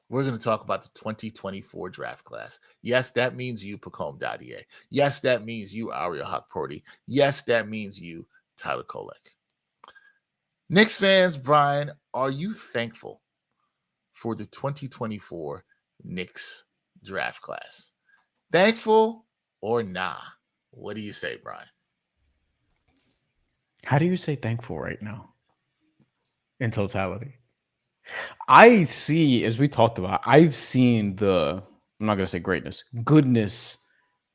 We're going to talk about the 2024 draft class. Yes, that means you, Pacome Dadier. Yes, that means you, Ariel Hukporti. Yes, that means you, Tyler Kolek. Knicks fans, Bryan, are you thankful for the 2024 Knicks draft class? Thankful or nah? What do you say, Bryan? How do you say thankful right now? In totality. I see, as we talked about, I've seen I'm not going to say greatness, goodness,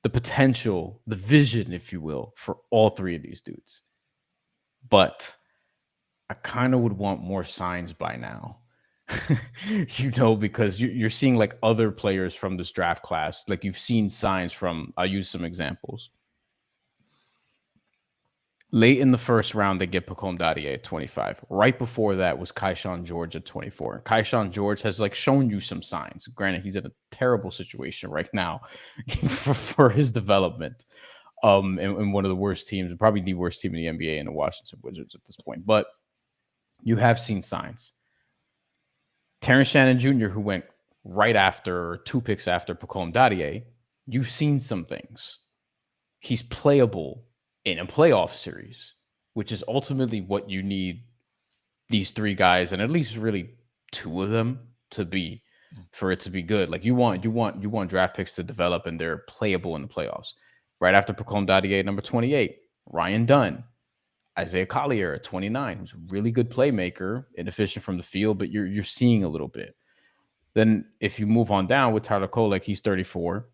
the potential, the vision, if you will, for all three of these dudes. But I kind of would want more signs by now. Because you're seeing like other players from this draft class. Like you've seen signs from, I'll use some examples. Late in the first round, they get Pacome Dadier at 25. Right before that was Kaishan George at 24. Kaishan George has shown you some signs. Granted, he's in a terrible situation right now for his development. In one of the worst teams, probably the worst team in the NBA, in the Washington Wizards at this point. But you have seen signs. Terrence Shannon Jr., who went right after, 2 picks after Pacome Dadier, you've seen some things. He's playable in a playoff series, which is ultimately what you need these 3 guys, and at least really 2 of them, to be, for it to be good. Like you want draft picks to develop and they're playable in the playoffs. Right after Pacome Dadier, number 28, Ryan Dunn. Isaiah Collier at 29, who's a really good playmaker, inefficient from the field, but you're seeing a little bit. Then if you move on down with Tyler Kolek, he's 34.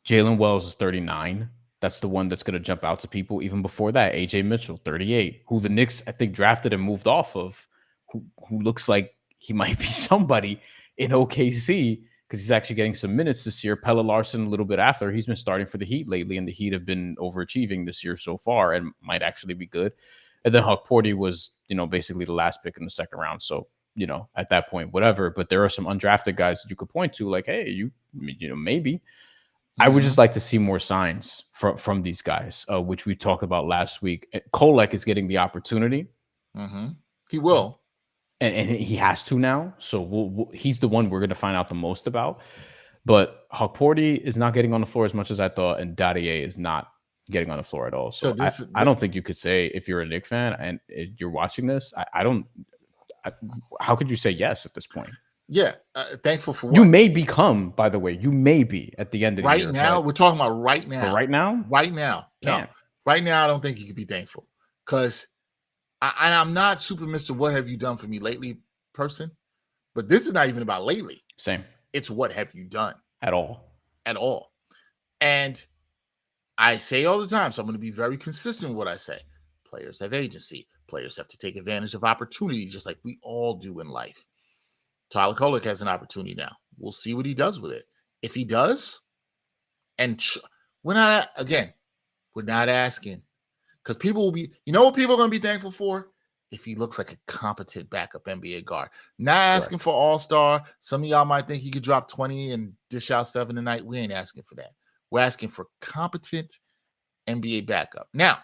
Jalen Wells is 39. That's the one that's going to jump out to people. Even before that, AJ Mitchell, 38, who the Knicks, I think, drafted and moved off of, who looks like he might be somebody in OKC because he's actually getting some minutes this year. Pelle Larsson a little bit after. He's been starting for the Heat lately, and the Heat have been overachieving this year so far and might actually be good. And then Hukporti was, basically the last pick in the second round. So, at that point, whatever. But there are some undrafted guys that you could point to, like, hey, maybe. I would just like to see more signs from these guys, which we talked about last week. Kolek is getting the opportunity. Mm-hmm. He will. And he has to now. So he's the one we're going to find out the most about. But Hukporti is not getting on the floor as much as I thought, and Dadier is not getting on the floor at all. So I don't think you could say, if you're a Knicks fan and you're watching this, how could you say yes at this point? Yeah, thankful for what? You may become, by the way, at the end of the year. Right now, we're talking about right now. For right now? Right now. No, right now, I don't think you could be thankful because I'm not super Mr. What have you done for me lately person, but this is not even about lately. Same. It's what have you done? At all. And I say all the time, so I'm going to be very consistent with what I say. Players have agency. Players have to take advantage of opportunity, just like we all do in life. Tyler Kolek has an opportunity now. We'll see what he does with it. If he does, And we're not asking, because people will be, you know what people are going to be thankful for? If he looks like a competent backup NBA guard. Not asking for all-star. Some of y'all might think he could drop 20 and dish out 7 tonight. We ain't asking for that. We're asking for competent NBA backup. Now,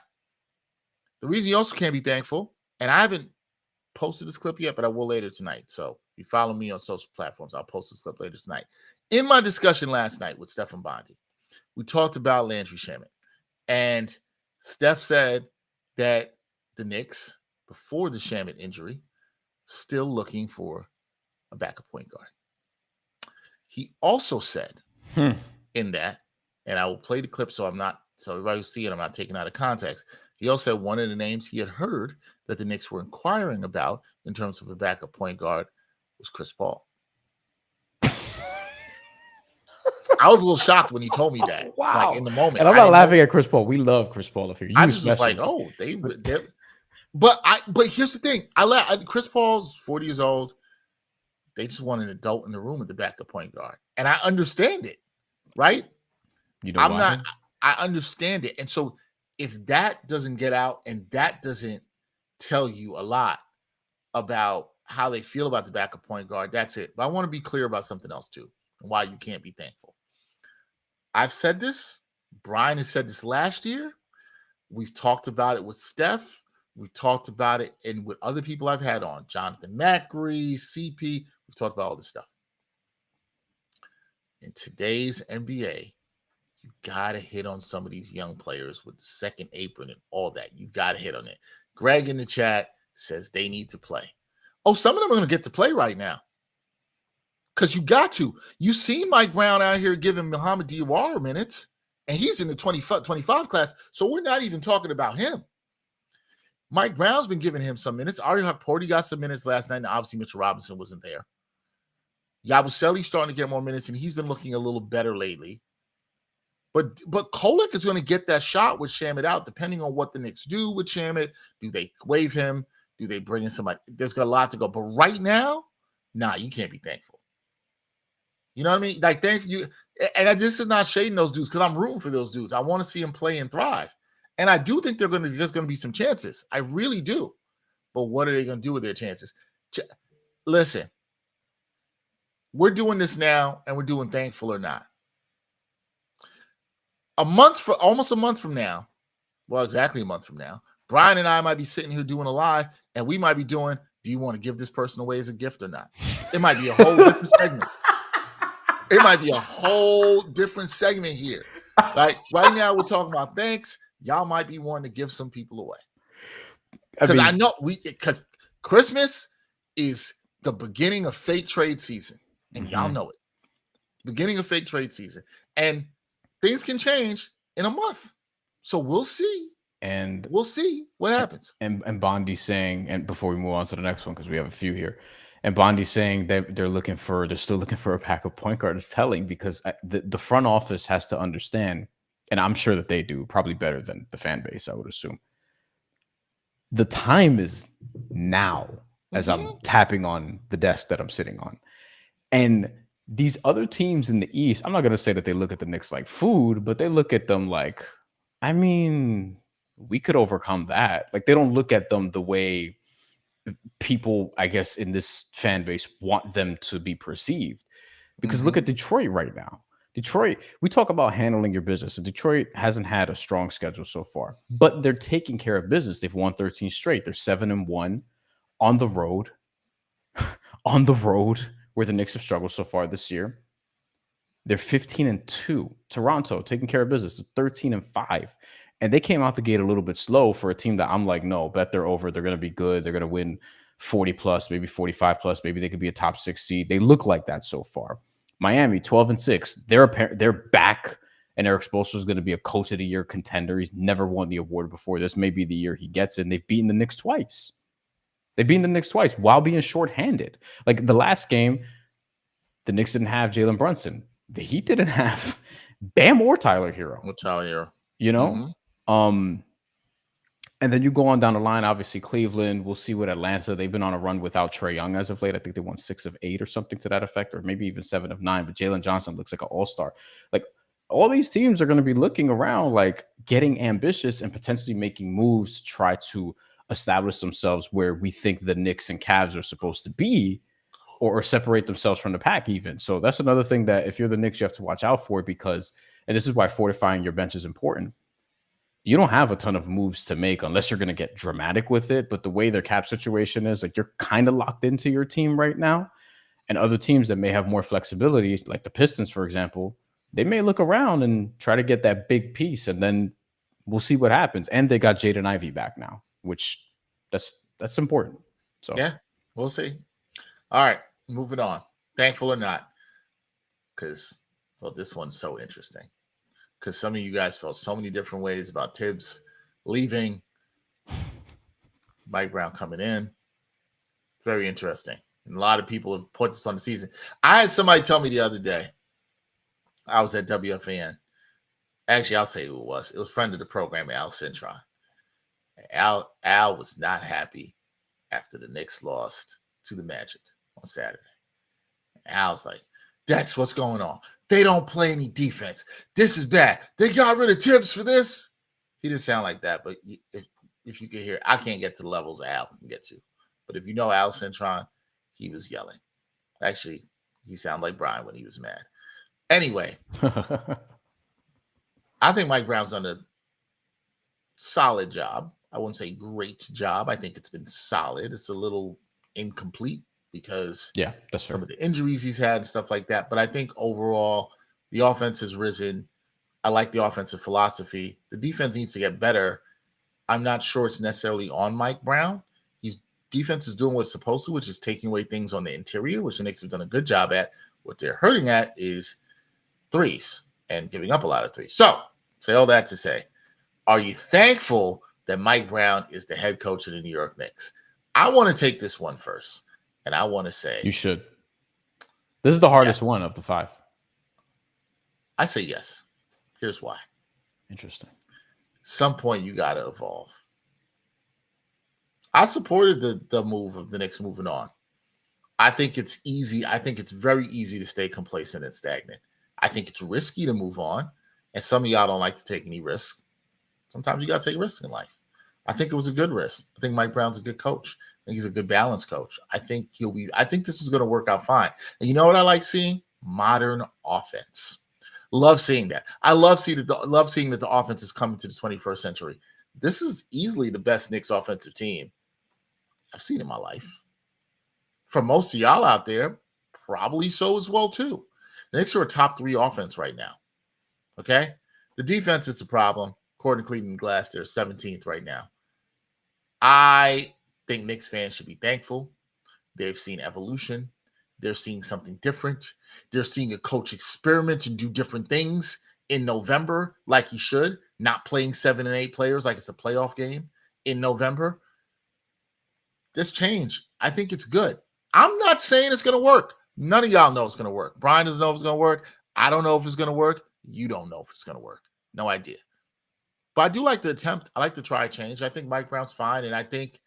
the reason you also can't be thankful, and I haven't posted this clip yet, but I will later tonight. So if you follow me on social platforms, I'll post this clip later tonight. In my discussion last night with Steph and Bondi, we talked about Landry Shamet. And Steph said that the Knicks, before the Shamet injury, still looking for a backup point guard. He also said in that, and I will play the clip so everybody will see it, I'm not taking out of context. He also said one of the names he had heard that the Knicks were inquiring about in terms of a backup point guard was Chris Paul. I was a little shocked when he told me that. Wow. Like in the moment. And I'm not laughing at Chris Paul. We love Chris Paul up here. I just was like, oh, but here's the thing. Chris Paul's 40 years old. They just want an adult in the room at the backup point guard. And I understand it, right? You know, I understand it. And so if that doesn't get out and that doesn't tell you a lot about how they feel about the backup point guard, that's it. But I want to be clear about something else too, and why you can't be thankful. I've said this. Bryan has said this last year. We've talked about it with Steph. We talked about it and with other people I've had on, Jonathan Macri, CP. We've talked about all this stuff. In today's NBA, you got to hit on some of these young players with the second apron and all that. You got to hit on it. Greg in the chat says they need to play. Oh, some of them are going to get to play right now. Because you got to. You see Mike Brown out here giving Muhammad Diawara minutes, and he's in the 25 class, so we're not even talking about him. Mike Brown's been giving him some minutes. Ari Porty got some minutes last night, and obviously Mitchell Robinson wasn't there. Yabusele's starting to get more minutes, and he's been looking a little better lately. But Kolek is going to get that shot with Shamet out, depending on what the Knicks do with Shamet. Do they waive him? Do they bring in somebody? There's got a lot to go. But right now, you can't be thankful. You know what I mean? Like, thank you. And this is not shading those dudes because I'm rooting for those dudes. I want to see them play and thrive. And I do think there's going to be some chances. I really do. But what are they going to do with their chances? Listen, we're doing this now, and we're doing thankful or not. Almost a month from now, well, exactly a month from now, Bryan and I might be sitting here doing a live, and we might be doing, do you want to give this person away as a gift or not? It might be a whole different segment. It might be a whole different segment here. Like right now, we're talking about thanks. Y'all might be wanting to give some people away. Because I know because Christmas is the beginning of fake trade season, and y'all know it. Beginning of fake trade season. And things can change in a month. So we'll see. And we'll see what happens. And Bondi's saying, and before we move on to the next one, because we have a few here, and Bondi's saying that they're still looking for a backup point guard. It's telling because the front office has to understand, and I'm sure that they do, probably better than the fan base, I would assume. The time is now as I'm tapping on the desk that I'm sitting on. And these other teams in the East, I'm not going to say that they look at the Knicks like food, but they look at them like, I mean, we could overcome that. Like, they don't look at them the way people, I guess, in this fan base want them to be perceived. Because look at Detroit right now. Detroit, we talk about handling your business, and Detroit hasn't had a strong schedule so far, but they're taking care of business. They've won 13 straight. They're 7-1 on the road, where the Knicks have struggled so far this year. They're 15-2. Toronto taking care of business, 13-5. And they came out the gate a little bit slow for a team that I'm like, no, bet they're over. They're going to be good. They're going to win 40 plus, maybe 45 plus. Maybe they could be a top 6 seed. They look like that so far. Miami, 12-6. They're back, and Eric Spoelstra is going to be a coach of the year contender. He's never won the award before. This may be the year he gets it. And they've beaten the Knicks twice. While being shorthanded. Like the last game, the Knicks didn't have Jalen Brunson. The Heat didn't have Bam or Tyler Hero. You know? And then you go on down the line, obviously Cleveland, we'll see what Atlanta, they've been on a run without Trae Young as of late. I think they won 6 of 8 or something to that effect, or maybe even 7 of 9, but Jalen Johnson looks like an all-star. Like all these teams are going to be looking around, like getting ambitious and potentially making moves to try to establish themselves where we think the Knicks and Cavs are supposed to be, or separate themselves from the pack even. So that's another thing that if you're the Knicks, you have to watch out for, because, and this is why fortifying your bench is important. You don't have a ton of moves to make unless you're going to get dramatic with it. But the way their cap situation is, like, you're kind of locked into your team right now. And other teams that may have more flexibility, like the Pistons, for example, they may look around and try to get that big piece, and then we'll see what happens. And they got Jaden Ivey back now, which that's important. So yeah, we'll see. All right, moving on. Thankful or not, because, well, this one's so interesting. Because some of you guys felt so many different ways about Tibbs leaving, Mike Brown coming in. Very interesting. And a lot of people have put this on the season. I had somebody tell me the other day, I was at WFAN. Actually, I'll say who it was. It was a friend of the program, Al Cintron. Al was not happy after the Knicks lost to the Magic on Saturday. Al's like, Dex, what's going on? They don't play any defense. This is bad. They got rid of Tibbs for this. He didn't sound like that, but if you could hear, I can't get to the levels Al can get to. But if you know Al Cintron, he was yelling. Actually, he sounded like Bryan when he was mad. Anyway, I think Mike Brown's done a solid job. I wouldn't say great job. I think it's been solid. It's a little incomplete because that's some fair. of the injuries he's had and stuff like that. But I think overall, the offense has risen. I like the offensive philosophy. The defense needs to get better. I'm not sure it's necessarily on Mike Brown. Defense is doing what it's supposed to, which is taking away things on the interior, which the Knicks have done a good job at. What they're hurting at is threes and giving up a lot of threes. So, say all that to say, are you thankful that Mike Brown is the head coach of the New York Knicks? I want to take this one first, and I want to say you should. This is the hardest yes. one of the 5. I say yes. Here's why. Interesting. Some point you got to evolve. I supported the move of the Knicks moving on. I think it's easy. I think it's very easy to stay complacent and stagnant. I think it's risky to move on, and some of y'all don't like to take any risks. Sometimes you got to take risks in life. I think it was a good risk. I think Mike Brown's a good coach. I think he's a good balanced coach. I think this is going to work out fine. And you know what I like seeing? Modern offense. Love seeing that. I love seeing that the offense is coming to the 21st century. This is easily the best Knicks offensive team I've seen in my life. For most of y'all out there, probably so as well too. The Knicks are a top 3 offense right now. Okay? The defense is the problem. According to Cleveland Glass, they're 17th right now. I think Knicks fans should be thankful. They've seen evolution. They're seeing something different. They're seeing a coach experiment and do different things in November like he should, not playing 7 and 8 players like it's a playoff game in November. This change, I think it's good. I'm not saying it's going to work. None of y'all know it's going to work. Bryan doesn't know if it's going to work. I don't know if it's going to work. You don't know if it's going to work. No idea. But I do like the attempt. I like to try a change. I think Mike Brown's fine, and I think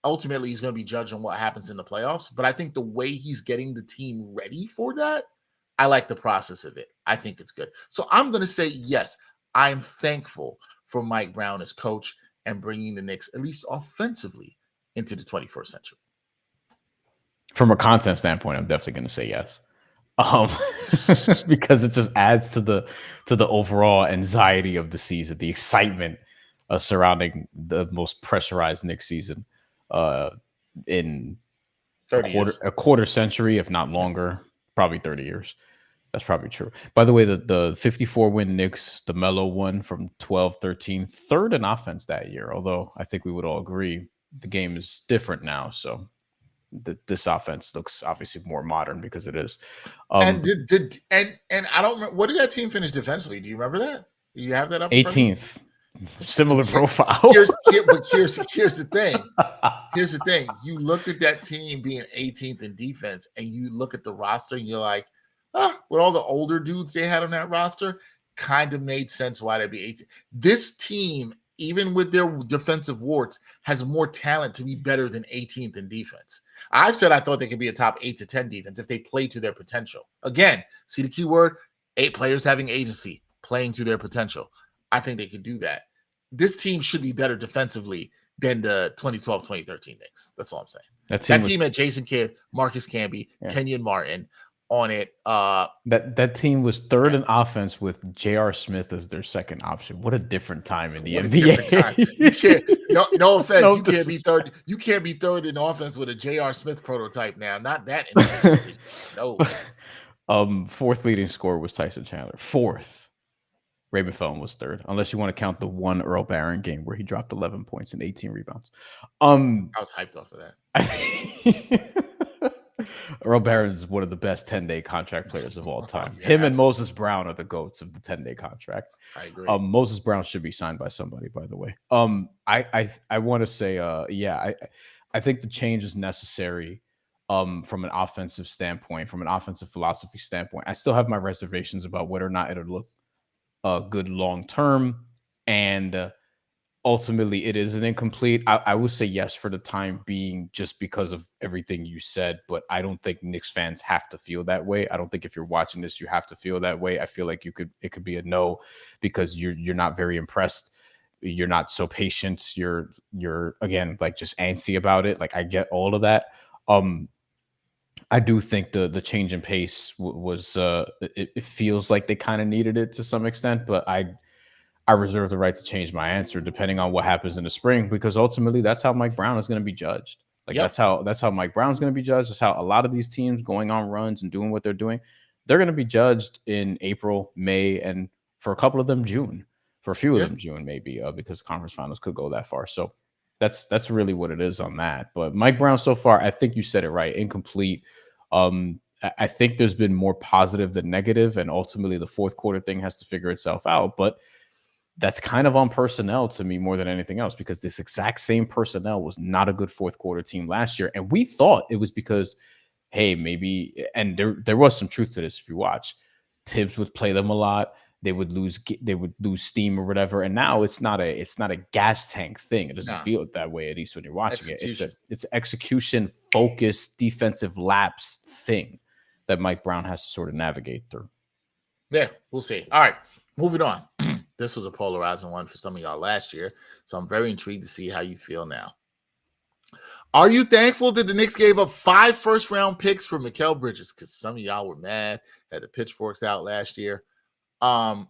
ultimately he's going to be judged on what happens in the playoffs. But I think the way he's getting the team ready for that, I like the process of it. I think it's good. So I'm going to say yes. I'm thankful for Mike Brown as coach and bringing the Knicks, at least offensively, into the 21st century. From a content standpoint, I'm definitely going to say yes, because it just adds to the overall anxiety of the season, the excitement surrounding the most pressurized Knicks season in a quarter century, if not longer, probably 30 years. That's probably true. By the way, the 54-win Knicks, the Melo one from 12-13, third in offense that year, although I think we would all agree the game is different now, so this offense looks obviously more modern because it is. And I don't remember, what did that team finish defensively? Do you remember that? Do you have that up? 18th, similar profile. Here's the thing. Here's the thing. You look at that team being 18th in defense, and you look at the roster, and you're like, with all the older dudes they had on that roster, kind of made sense why they'd be 18. This team, even with their defensive warts, has more talent to be better than 18th in defense. I've said I thought they could be a top 8 to 10 defense if they play to their potential. Again, see the key word? 8 players having agency, playing to their potential. I think they could do that. This team should be better defensively than the 2012-2013 Knicks. That's all I'm saying. That team had Jason Kidd, Marcus Camby, Kenyon Martin on it. That team was third in offense with J.R. Smith as their second option. What a different time in the NBA. You can't. No offense. No, you can't be third. You can't be third in offense with a J.R. Smith prototype now. Not that. No. Fourth leading scorer was Tyson Chandler. Fourth. Raymond Felton was third, unless you want to count the one Earl Barron game where he dropped 11 points and 18 rebounds. I was hyped off of that. Earl Barron is one of the best 10-day contract players of all time. Him and Moses Brown are the GOATs of the 10-day contract. I agree. Moses Brown should be signed by somebody, by the way. I want to say, I think the change is necessary from an offensive standpoint, from an offensive philosophy standpoint. I still have my reservations about whether or not it'll look good long term, and ultimately it is an incomplete. I would say yes for the time being, just because of everything you said, but I don't think Knicks fans have to feel that way. I don't think if you're watching this you have to feel that way. I feel like it could be a no, because you're not very impressed, you're not so patient, you're again like just antsy about it. Like, I get all of that. I do think the change in pace was it feels like they kind of needed it to some extent, but I reserve the right to change my answer depending on what happens in the spring, because ultimately that's how Mike Brown is going to be judged. Like, that's how Mike Brown's going to be judged. That's how a lot of these teams going on runs and doing what they're doing, they're going to be judged in April, May, and for a couple of them June, for a few of them June maybe, because conference finals could go that far. So that's really what it is on that. But Mike Brown so far, I think you said it right, incomplete. I think there's been more positive than negative, and ultimately the fourth quarter thing has to figure itself out. But that's kind of on personnel to me more than anything else, because this exact same personnel was not a good fourth quarter team last year. And we thought it was because, hey, maybe, and there was some truth to this if you watch, Tibbs would play them a lot. They would lose steam or whatever. And now it's not a gas tank thing. It doesn't feel it that way, at least when you're watching it. It's an execution focused defensive lapse thing that Mike Brown has to sort of navigate through. Yeah, we'll see. All right, moving on. This was a polarizing one for some of y'all last year, so I'm very intrigued to see how you feel now. Are you thankful that the Knicks gave up 5 first-round picks for Mikal Bridges? Because some of y'all were mad, had the pitchforks out last year. Brian,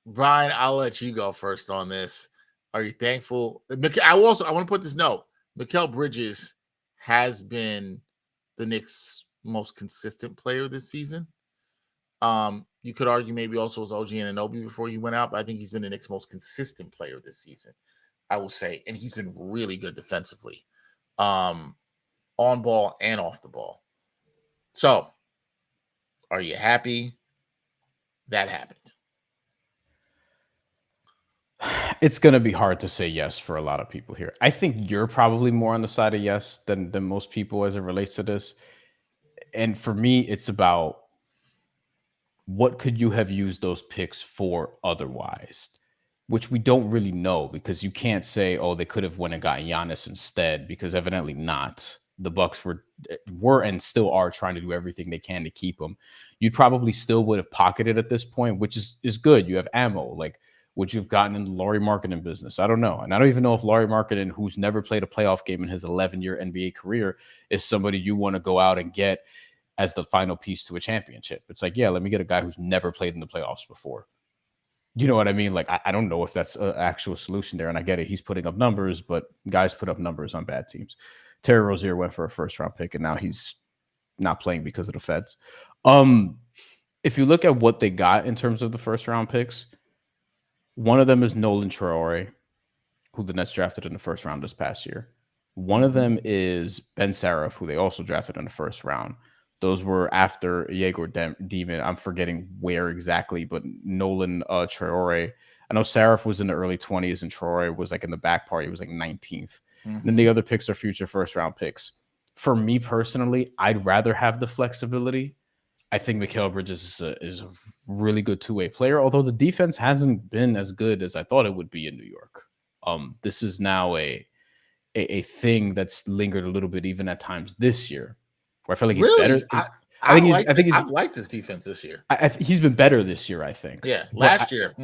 I'll let you go first on this. Are you thankful? I want to put this note. Mikal Bridges has been the Knicks' most consistent player this season. You could argue maybe also was OG Anunoby before he went out, but I think he's been the Knicks' most consistent player this season, I will say. And he's been really good defensively, on ball and off the ball. So, are you happy that happened? It's going to be hard to say yes for a lot of people here. I think you're probably more on the side of yes than most people as it relates to this. And for me, it's about what could you have used those picks for otherwise, which we don't really know, because you can't say, oh, they could have went and got Giannis instead, because evidently not. The Bucks were and still are trying to do everything they can to keep him. You probably still would have pocketed at this point, which is good. You have ammo. Like, would you have gotten in the Lauri Markkanen business? I don't know. And I don't even know if Lauri Markkanen, who's never played a playoff game in his 11-year NBA career, is somebody you want to go out and get as the final piece to a championship. It's like, yeah, let me get a guy who's never played in the playoffs before. You know what I mean? Like, I don't know if that's an actual solution there. And I get it. He's putting up numbers, but guys put up numbers on bad teams. Terry Rozier went for a first-round pick, and now he's not playing because of the feds. If you look at what they got in terms of the first-round picks, one of them is Nolan Traore, who the Nets drafted in the first round this past year. One of them is Ben Saraf, who they also drafted in the first round. Those were after Yegor Demon. I'm forgetting where exactly, but Nolan Traore. I know Saraf was in the early 20s, and Traore was like in the back part. He was like 19th. And then the other picks are future first-round picks. For me personally, I'd rather have the flexibility. I think Mikal Bridges is a really good two-way player, although the defense hasn't been as good as I thought it would be in New York. This is now a thing that's lingered a little bit even at times this year, where I feel like he's better. I think he's I've liked his defense this year. he's been better this year, I think. Yeah, But last year.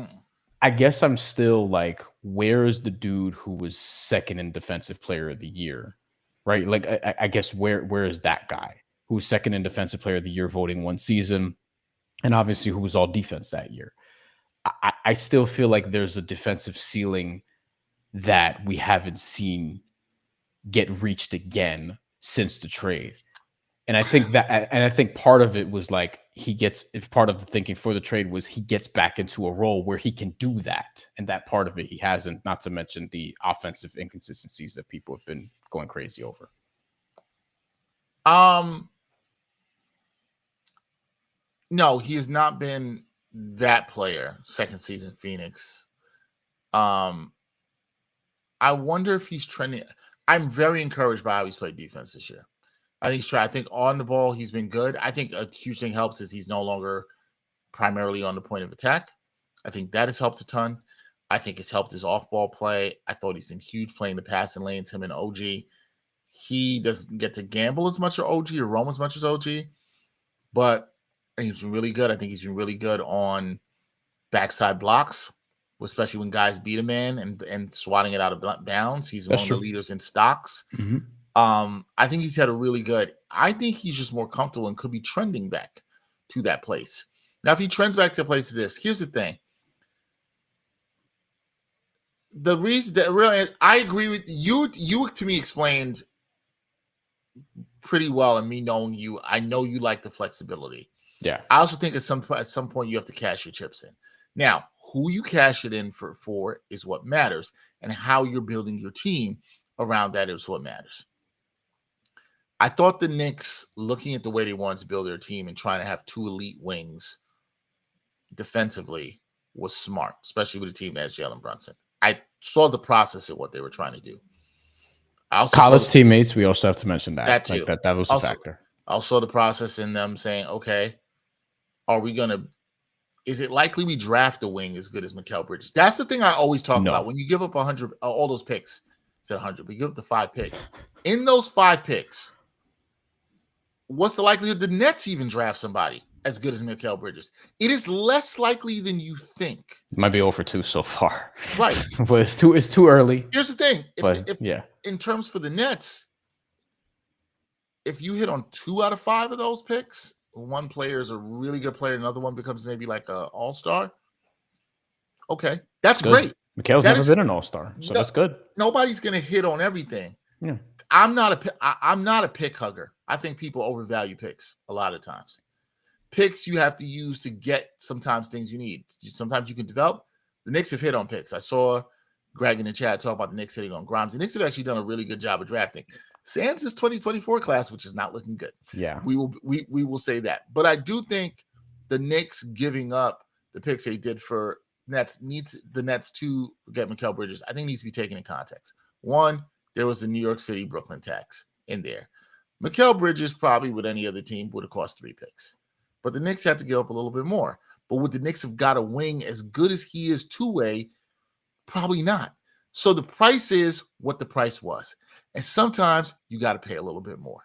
I guess I'm still like, where is the dude who was second in defensive player of the year? Right? Like, I guess where is that guy who was second in defensive player of the year voting one season, and obviously who was all defense that year? I still feel like there's a defensive ceiling that we haven't seen get reached again since the trade. And I think part of it was like part of the thinking for the trade was he gets back into a role where he can do that. And that part of it he hasn't, not to mention the offensive inconsistencies that people have been going crazy over. No, he has not been that player, second season Phoenix. I wonder if he's trending. I'm very encouraged by how he's played defense this year. I think on the ball, he's been good. I think a huge thing helps is he's no longer primarily on the point of attack. I think that has helped a ton. I think it's helped his off-ball play. I thought he's been huge playing the passing lanes, him and OG. He doesn't get to gamble as much as OG or roam as much as OG, but he's been really good. I think he's been really good on backside blocks, especially when guys beat a man and swatting it out of bounds. He's one of the leaders in stocks. Mm-hmm. I think he's had a really good. I think he's just more comfortable and could be trending back to that place. Now, if he trends back to a place of this, here's the thing. The reason that really, I agree with you. You to me explained pretty well, and me knowing you, I know you like the flexibility. Yeah. I also think at some point you have to cash your chips in. Now, who you cash it in for is what matters, and how you're building your team around that is what matters. I thought the Knicks, looking at the way they wanted to build their team and trying to have two elite wings defensively, was smart, especially with a team that has Jalen Brunson. I saw the process of what they were trying to do. College teammates, we also have to mention that. That too. Like that was a factor. I saw the process in them saying, okay, is it likely we draft a wing as good as Mikal Bridges? That's the thing I always talk about. When you give up 100, all those picks, said 100, but you give up the 5 picks. In those 5 picks, what's the likelihood the Nets even draft somebody as good as Mikal Bridges? It is less likely than you think. It might be 0 for 2 so far. Right. But it's too early. Here's the thing. Yeah. In terms for the Nets, if you hit on 2 out of 5 of those picks, one player is a really good player, another one becomes maybe like an all-star. Okay. That's great. Mikal's never been an all-star, so that's good. Nobody's going to hit on everything. Yeah. I'm not a pick hugger. I think people overvalue picks a lot of times. Picks you have to use to get sometimes things you need. Sometimes you can develop. The Knicks have hit on picks. I saw Greg in the chat talk about the Knicks hitting on Grimes. The Knicks have actually done a really good job of drafting. Sans his 2024 class, which is not looking good. Yeah. We will say that. But I do think the Knicks giving up the picks they did for needs the Nets to get Mikal Bridges, I think needs to be taken in context. One, there was the New York City Brooklyn tax in there. Mikal Bridges probably with any other team would have cost 3 picks. But the Knicks had to give up a little bit more. But would the Knicks have got a wing as good as he is two-way? Probably not. So the price is what the price was. And sometimes you got to pay a little bit more.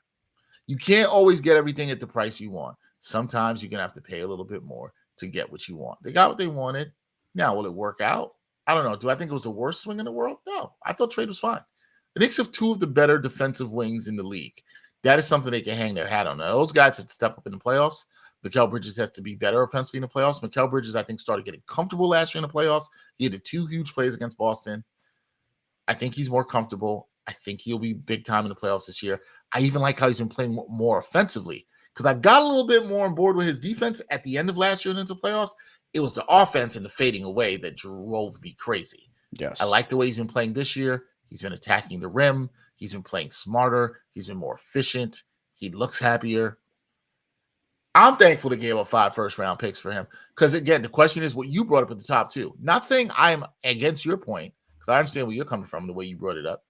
You can't always get everything at the price you want. Sometimes you're going to have to pay a little bit more to get what you want. They got what they wanted. Now, will it work out? I don't know. Do I think it was the worst swing in the world? No. I thought trade was fine. The Knicks have 2 of the better defensive wings in the league. That is something they can hang their hat on. Now, those guys have to step up in the playoffs. Mikal Bridges has to be better offensively in the playoffs. Mikal Bridges, I think, started getting comfortable last year in the playoffs. He had the 2 huge plays against Boston. I think he's more comfortable. I think he'll be big time in the playoffs this year. I even like how he's been playing more offensively because I got a little bit more on board with his defense at the end of last year and into playoffs. It was the offense and the fading away that drove me crazy. Yes. I like the way he's been playing this year. He's been attacking the rim. He's been playing smarter. He's been more efficient. He looks happier. I'm thankful to give up 5 first-round picks for him because, again, the question is what you brought up at the top, too. Not saying I'm against your point because I understand where you're coming from, the way you brought it up.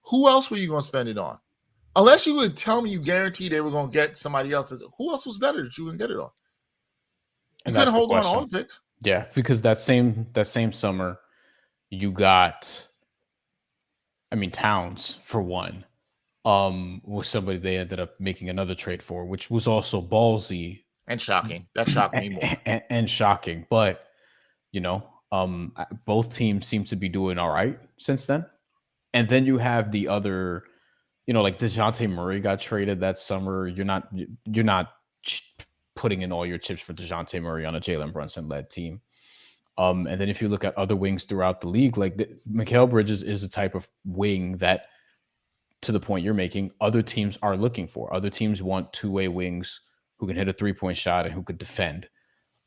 Who else were you going to spend it on? Unless you would tell me you guaranteed they were going to get somebody else. Who else was better that you were going to get it on? You couldn't hold on to all the picks. Yeah, because that same summer, you got, Towns for one. was somebody they ended up making another trade for, which was also ballsy and shocking. That shocked me more. and shocking. But both teams seem to be doing all right since then. And then you have the other, like DeJounte Murray got traded that summer. You're not putting in all your chips for DeJounte Murray on a Jalen Brunson led team. And then if you look at other wings throughout the league, like Mikal Bridges is a type of wing that, to the point you're making, other teams are looking for. Other teams want two-way wings who can hit a three-point shot and who could defend.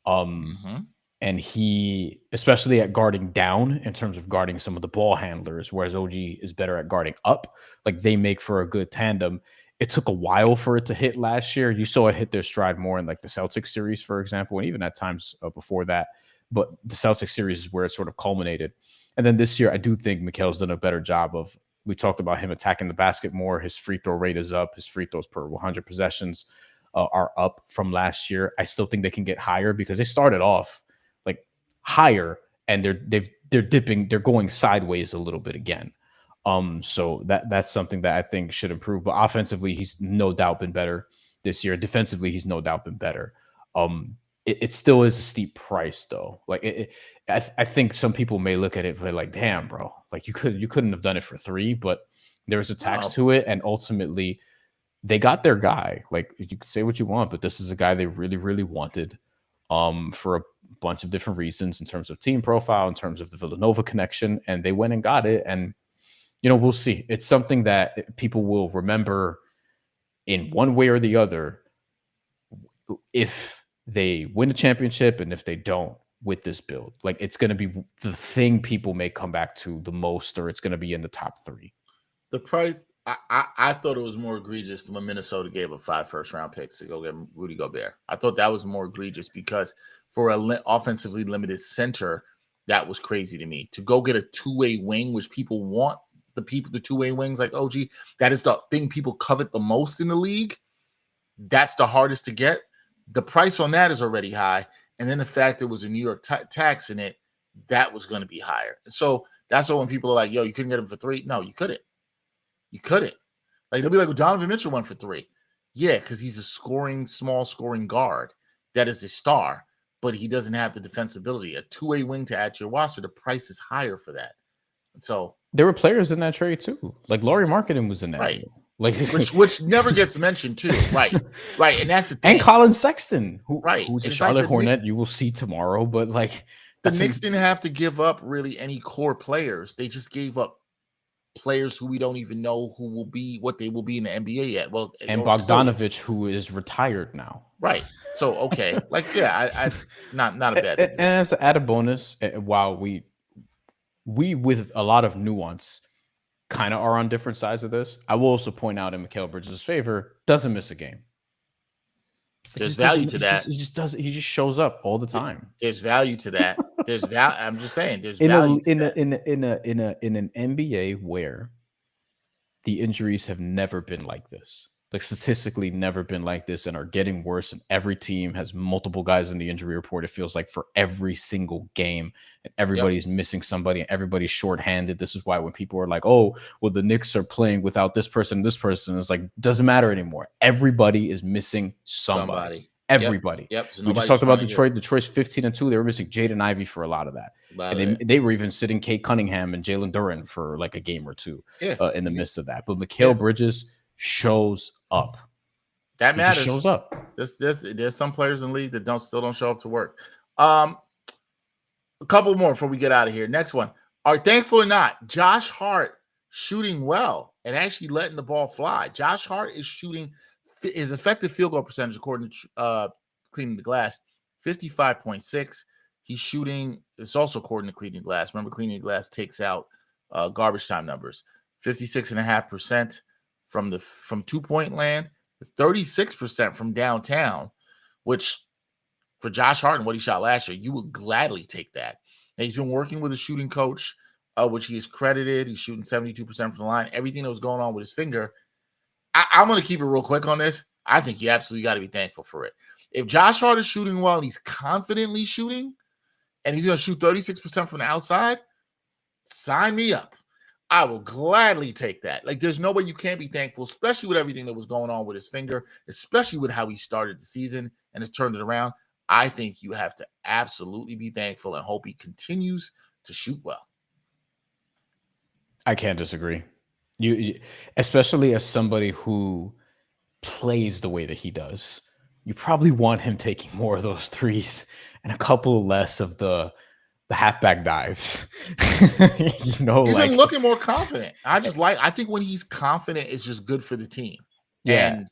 And he, especially at guarding down in terms of guarding some of the ball handlers, whereas OG is better at guarding up, like they make for a good tandem. It took a while for it to hit last year. You saw it hit their stride more in like the Celtics series, for example, and even at times before that. But the Celtics series is where it sort of culminated. And then this year, I do think Mikal's done a better job of, we talked about him attacking the basket more. His free throw rate is up. His free throws per 100 possessions are up from last year. I still think they can get higher because they started off like higher and they're dipping, they're going sideways a little bit again. So that's something that I think should improve. But offensively, he's no doubt been better this year. Defensively, he's no doubt been better. It still is a steep price though. Like I think some people may look at it and be like, damn, bro, like you couldn't have done it for 3, but there was a tax to it, and ultimately they got their guy. Like you can say what you want, but this is a guy they really, really wanted for a bunch of different reasons in terms of team profile, in terms of the Villanova connection, and they went and got it. And we'll see. It's something that people will remember in one way or the other if they win a championship and if they don't with this build. Like it's going to be the thing people may come back to the most, or it's going to be in the top 3. The price, I thought it was more egregious when Minnesota gave up 5 first-round picks to go get Rudy Gobert. I thought that was more egregious because for an offensively limited center, that was crazy to me. To go get a two-way wing, which people want, the two-way wings like OG, that is the thing people covet the most in the league. That's the hardest to get. The price on that is already high. And then the fact there was a New York tax in it, that was going to be higher. So that's why when people are like, yo, you couldn't get him for 3. No, you couldn't. You couldn't. Like, they'll be like, well, Donovan Mitchell went for 3. Yeah, because he's a small scoring guard. That is a star, but he doesn't have the defensibility. A two-way wing to add to your roster, the price is higher for that. And so there were players in that trade too. Like Lauri Markkanen was in that. Right. Deal. Like which never gets mentioned too, right? And that's the thing. And Colin Sexton, who's a Charlotte like Hornet, you will see tomorrow. But like the Knicks didn't have to give up really any core players; they just gave up players who we don't even know what they will be in the NBA yet. Well, and Bogdanovich, who is retired now, right? So okay, I not a bad thing. And as an added bonus, while we with a lot of nuance kind of are on different sides of this, I will also point out in Mikal Bridges' favor, doesn't miss a game. There's value to that. He just shows up all the time. There's value to that. There's value. I'm just saying. There's value in an NBA where the injuries have never been like this. Like statistically never been like this, and are getting worse. And every team has multiple guys in the injury report. It feels like for every single game, and everybody's missing somebody, and everybody's shorthanded. This is why when people are like, "Oh, well, the Knicks are playing without this person," it's like doesn't matter anymore. Everybody is missing somebody. Everybody. Yep. So we just talked about Detroit. Detroit's 15-2. They were missing Jaden Ivey for a lot of that, and they were even sitting Kate Cunningham and Jalen Duren for like a game or two in the midst of that. But Mikal Bridges shows up. That matters. He shows up. There's some players in the league that still don't show up to work. A couple more before we get out of here. Next one. Are thankful or not, Josh Hart shooting well and actually letting the ball fly. Josh Hart is shooting his effective field goal percentage, according to Cleaning the Glass, 55.6. He's shooting. It's also according to Cleaning the Glass. Remember, Cleaning the Glass takes out garbage time numbers. 56.5%. From 2-point land, 36% from downtown, which for Josh Hart and what he shot last year, you would gladly take that. And he's been working with a shooting coach, which he is credited. He's shooting 72% from the line. Everything that was going on with his finger. I'm going to keep it real quick on this. I think you absolutely got to be thankful for it. If Josh Hart is shooting well and he's confidently shooting, and he's going to shoot 36% from the outside, sign me up. I will gladly take that. Like, there's no way you can't be thankful, especially with everything that was going on with his finger, especially with how he started the season and has turned it around. I think you have to absolutely be thankful and hope he continues to shoot well. I can't disagree. You especially as somebody who plays the way that he does, you probably want him taking more of those threes and a couple less of the halfback dives. He's been looking more confident. I think when he's confident, it's just good for the team. Yeah.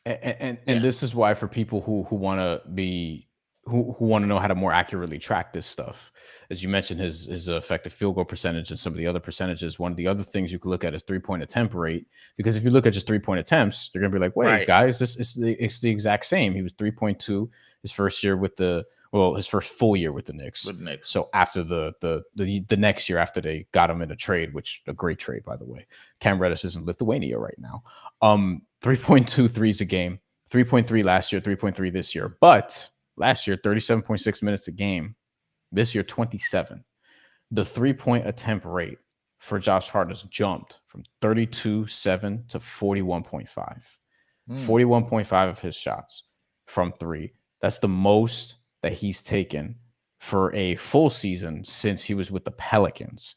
And this is why, for people who want to be who want to know how to more accurately track this stuff, as you mentioned, his effective field goal percentage and some of the other percentages, one of the other things you can look at is 3-point attempt rate. Because if you look at just 3-point attempts, you're gonna be like, wait, guys, it's the exact same. He was 3.2 his first year with his first full year with the Knicks. So after the next year, after they got him in a trade, which a great trade, by the way. Cam Reddish is in Lithuania right now. 3.2 threes a game, 3.3 last year, 3.3 this year. But last year, 37.6 minutes a game. This year, 27. The 3-point attempt rate for Josh Hart has jumped from 32.7 to 41.5. 41.5 of his shots from three. That's the most that he's taken for a full season since he was with the Pelicans.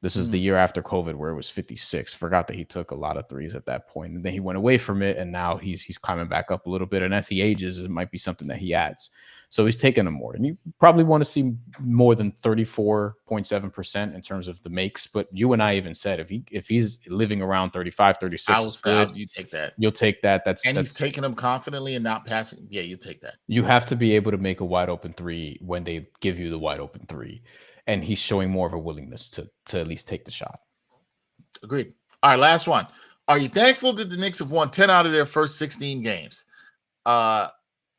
This is the year after COVID, where it was 56. Forgot that he took a lot of threes at that point, and then he went away from it, and now he's climbing back up a little bit. And as he ages, it might be something that he adds. So he's taking them more, and you probably want to see more than 34.7% in terms of the makes. But you and I even said if he's living around 35, 36, you take that. You'll take that. He's taking them confidently and not passing. Yeah, you take that. You have to be able to make a wide open three when they give you the wide open three. And he's showing more of a willingness to at least take the shot. Agreed. All right, last one. Are you thankful that the Knicks have won 10 out of their first 16 games?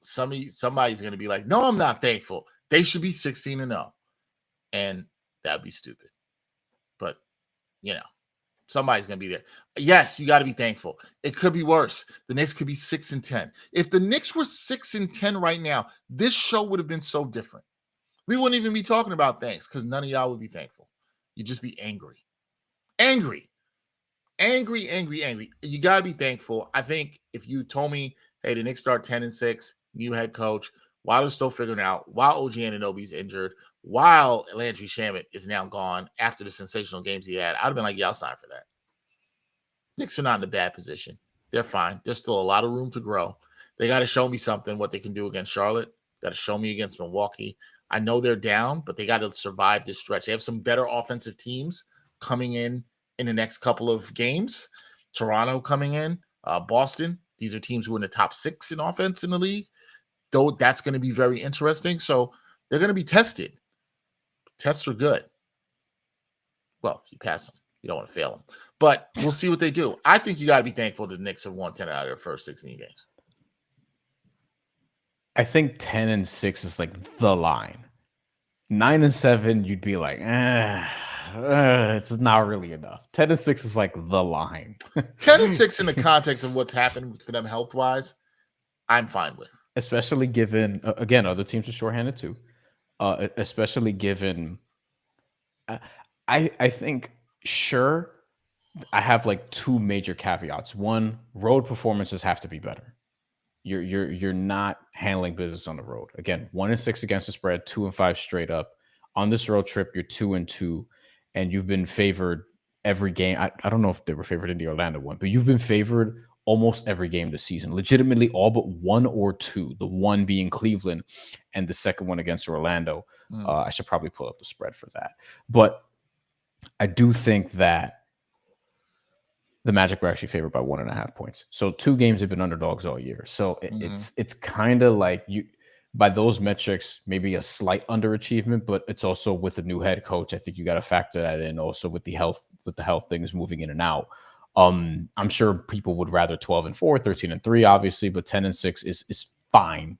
Somebody's going to be like, no, I'm not thankful. They should be 16-0. And that'd be stupid. But, somebody's going to be there. Yes, you got to be thankful. It could be worse. The Knicks could be 6-10. If the Knicks were 6-10 right now, this show would have been so different. We wouldn't even be talking about thanks because none of y'all would be thankful. You'd just be angry. Angry. You got to be thankful. I think if you told me, hey, the Knicks start 10-6, new head coach, while they're still figuring out, while OG Anunoby's injured, while Landry Shamet is now gone after the sensational games he had, I'd have been like, yeah, I'll sign for that. Knicks are not in a bad position. They're fine. There's still a lot of room to grow. They got to show me something, what they can do against Charlotte. Got to show me against Milwaukee. I know they're down, but they got to survive this stretch. They have some better offensive teams coming in the next couple of games. Toronto coming in, Boston. These are teams who are in the top 6 in offense in the league. Though that's going to be very interesting. So they're going to be tested. Tests are good. Well, if you pass them, you don't want to fail them. But we'll see what they do. I think you got to be thankful that the Knicks have won 10 out of their first 16 games. I think 10-6 is like the line. 9-7, you'd be like, it's not really enough. 10-6 is like the line. 10-6 in the context of what's happened for them health-wise, I'm fine with. Especially given, again, other teams are shorthanded too. Especially given, I think, sure, I have like 2 major caveats. One, road performances have to be better. You're not handling business on the road. Again, 1-6 against the spread, 2-5 straight up. On this road trip, you're 2-2, and you've been favored every game. I don't know if they were favored in the Orlando one, but you've been favored almost every game this season. Legitimately all but 1 or 2, the one being Cleveland and the second one against Orlando. I should probably pull up the spread for that. But I do think that the Magic were actually favored by 1.5 points. So 2 games have been underdogs all year. So it's kind of like, you, by those metrics, maybe a slight underachievement, but it's also with a new head coach. I think you got to factor that in also with the health things moving in and out. I'm sure people would rather 12-4, 13-3, obviously, but 10-6 is fine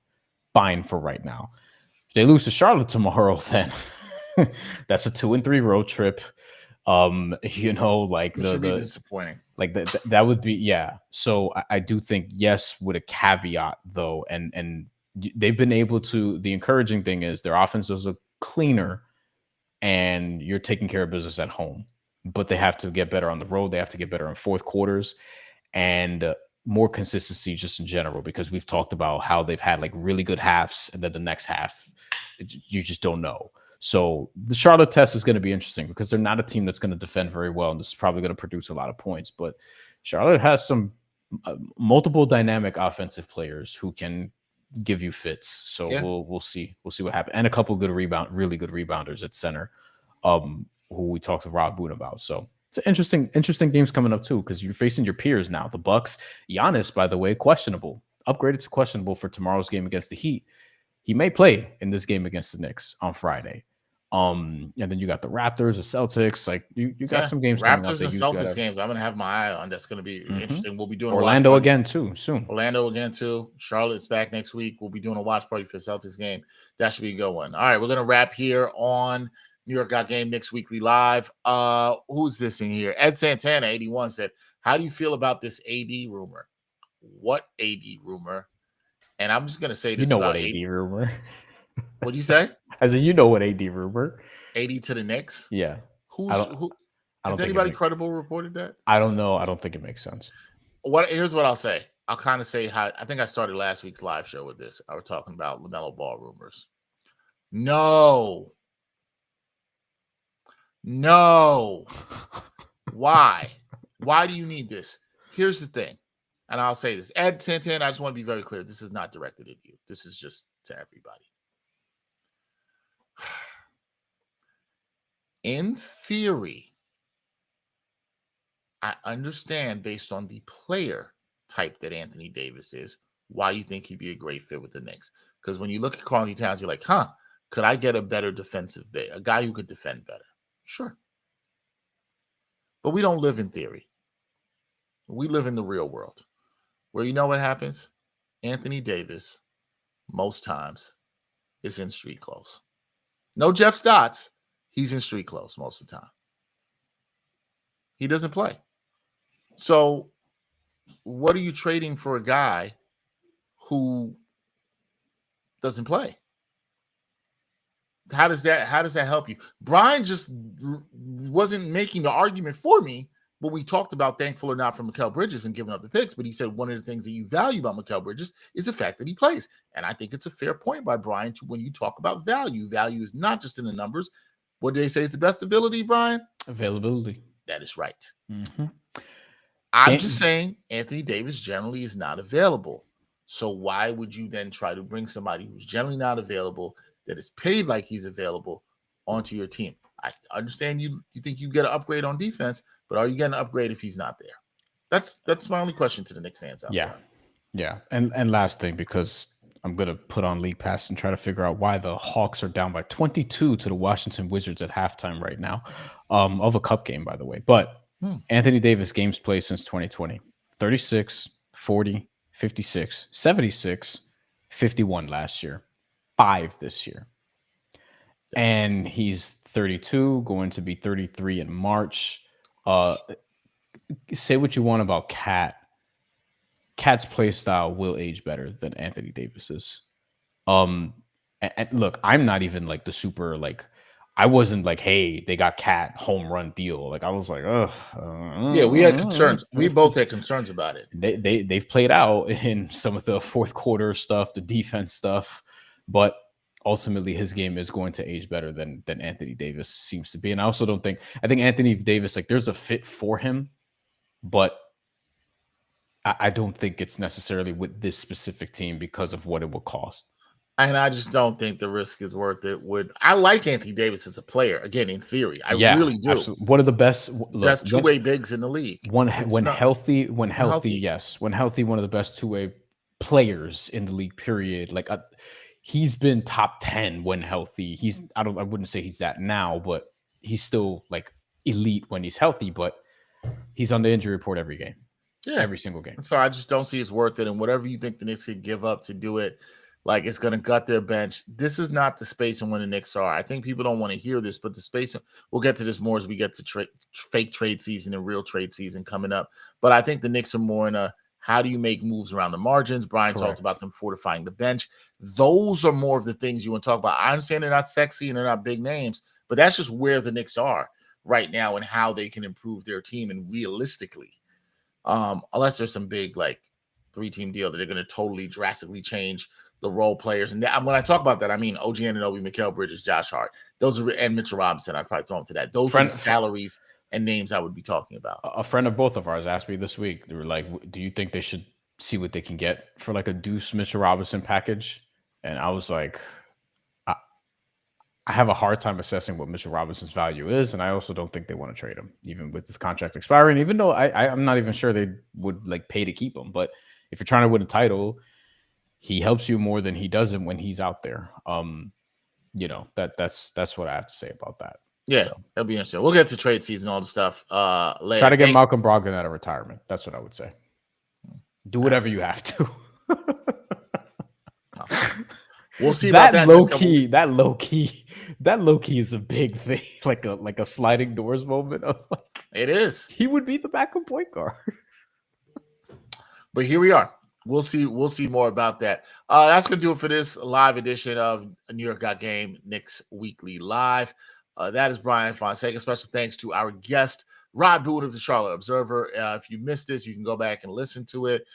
for right now. If they lose to Charlotte tomorrow, then that's a 2-3 road trip. Like it should be disappointing. Like that would be, yeah. So I do think, yes, with a caveat though, and they've been able to. The encouraging thing is their offenses are cleaner, and you're taking care of business at home. but they have to get better on the road. They have to get better in fourth quarters and more consistency just in general, because we've talked about how they've had like really good halves and then the next half, you just don't know. So the Charlotte test is going to be interesting because they're not a team that's going to defend very well, and this is probably going to produce a lot of points. But Charlotte has some multiple dynamic offensive players who can give you fits. So we'll see what happens, and a couple good really good rebounders at center, who we talked to Rob Boone about. So it's an interesting games coming up too, because you're facing your peers now. The Bucks, Giannis, by the way, upgraded to questionable for tomorrow's game against the Heat. He may play in this game against the Knicks on Friday. And then you got the Raptors, the Celtics. Like you got some games coming up. Raptors and Celtics games I'm going to have my eye on. That's going to be interesting. We'll be doing Orlando again too soon. Orlando again too. Charlotte's back next week. We'll be doing a watch party for the Celtics game. That should be a good one. All right, we're going to wrap here on New York Got Game Knicks Weekly Live. Who's this in here? Ed Santana 81 said, "How do you feel about this AD rumor?" What AD rumor? And I'm just going to say this. You know what AD rumor? What'd you say? I said, you know what AD rumor? AD to the Knicks? Yeah. Has anybody credible reported that? I don't know. I don't think it makes sense. Here's what I'll say. I'll kind of say how I think I started last week's live show with this. I was talking about LaMelo Ball rumors. No. Why? Why do you need this? Here's the thing. And I'll say this. Ed Santana, I just want to be very clear. This is not directed at you. This is just to everybody. In theory, I understand based on the player type that Anthony Davis is, why you think he'd be a great fit with the Knicks. Because when you look at Karl-Anthony Towns, you're like, could I get a better defensive big, a guy who could defend better? Sure. But we don't live in theory. We live in the real world, where you know what happens? Anthony Davis, most times, is in street clothes. No Jeff Stotts. He's in street clothes most of the time. He doesn't play. So what are you trading for a guy who doesn't play? How does that help you? Bryan just wasn't making the argument for me when we talked about thankful or not for Mikal Bridges and giving up the picks, but he said one of the things that you value about Mikal Bridges is the fact that he plays. And I think it's a fair point by Bryan to when you talk about value. Value is not just in the numbers. What do they say is the best ability, Bryan? Availability. That is right. Mm-hmm. I'm just saying Anthony Davis generally is not available. So why would you then try to bring somebody who's generally not available, that is paid like he's available, onto your team? I understand you think you get an upgrade on defense, but are you getting an upgrade if he's not there? That's my only question to the Knicks fans out there. Yeah. And last thing, because I'm going to put on League Pass and try to figure out why the Hawks are down by 22 to the Washington Wizards at halftime right now, of a cup game, by the way. But Anthony Davis games played since 2020, 36, 40, 56, 76, 51 last year, 5 this year. And he's 32, going to be 33 in March. Say what you want about Cat. Cat's play style will age better than Anthony Davis's. And look, I'm not even like the super, like, I wasn't like, hey, they got Cat home run deal. Like, I was like, yeah, we had concerns. We both had concerns about it. They've played out in some of the fourth quarter stuff, the defense stuff, but ultimately his game is going to age better than Anthony Davis seems to be. And I also don't think, I think Anthony Davis, like, there's a fit for him, but I don't think it's necessarily with this specific team because of what it will cost. And I just don't think the risk is worth it. I like Anthony Davis as a player, again, in theory. I really do. Absolutely. One of the best two-way bigs in the league. When healthy, yes. When healthy, one of the best two-way players in the league, period. Like, he's been top 10 when healthy. I wouldn't say he's that now, but he's still like elite when he's healthy, but he's on the injury report every game. Yeah. Every single game. So I just don't see it's worth it. And whatever you think the Knicks could give up to do it, like, it's going to gut their bench. This is not the space and when the Knicks are. I think people don't want to hear this, but the space, we'll get to this more as we get to fake trade season and real trade season coming up. But I think the Knicks are more in a, how do you make moves around the margins? Bryan talked about them fortifying the bench. Those are more of the things you want to talk about. I understand they're not sexy and they're not big names, but that's just where the Knicks are. right now and how they can improve their team and realistically. Unless there's some big like 3-team deal that they're going to totally drastically change the role players. And when I talk about that, I mean OG Anunoby, Mikal Bridges, Josh Hart. Those are, and Mitchell Robinson. I'd probably throw them to that. Those are the salaries and names I would be talking about. A friend of both of ours asked me this week. They were like, "Do you think they should see what they can get for like a Deuce Mitchell Robinson package?" And I was like, I have a hard time assessing what Mitchell Robinson's value is, and I also don't think they want to trade him, even with his contract expiring. Even though I'm not even sure they would like pay to keep him. But if you're trying to win a title, he helps you more than he doesn't when he's out there. You know, that's what I have to say about that. Yeah, so that'll be interesting. We'll get to trade season, all the stuff later. Try to get Malcolm Brogdon out of retirement. That's what I would say. Do whatever you have to. We'll see about that. That low key is a big thing, like a sliding doors moment of like it is. He would be the backup point guard. But here we are. We'll see more about that. That's gonna do it for this live edition of New York Got Game Knicks Weekly Live. That is Bryan Fonseca. Special thanks to our guest, Rod Boone of the Charlotte Observer. If you missed this, you can go back and listen to it.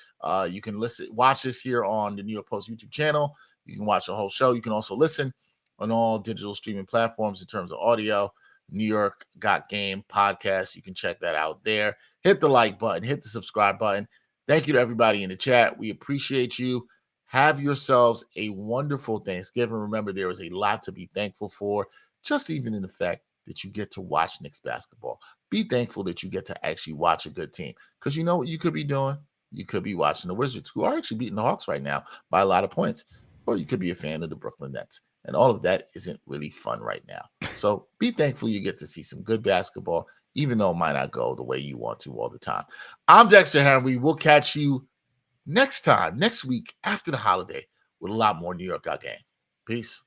You can watch this here on the New York Post YouTube channel. You can watch the whole show. You can also listen on all digital streaming platforms in terms of audio. New York Got Game podcast. You can check that out there. Hit the like button. Hit the subscribe button. Thank you to everybody in the chat. We appreciate you. Have yourselves a wonderful Thanksgiving. Remember, there is a lot to be thankful for, just even in the fact that you get to watch Knicks basketball. Be thankful that you get to actually watch a good team, because you know what you could be doing? You could be watching the Wizards, who are actually beating the Hawks right now by a lot of points. Or you could be a fan of the Brooklyn Nets. And all of that isn't really fun right now. So be thankful you get to see some good basketball, even though it might not go the way you want to all the time. I'm Dexter Henry. We'll catch you next week after the holiday with a lot more New York Got Game. Peace.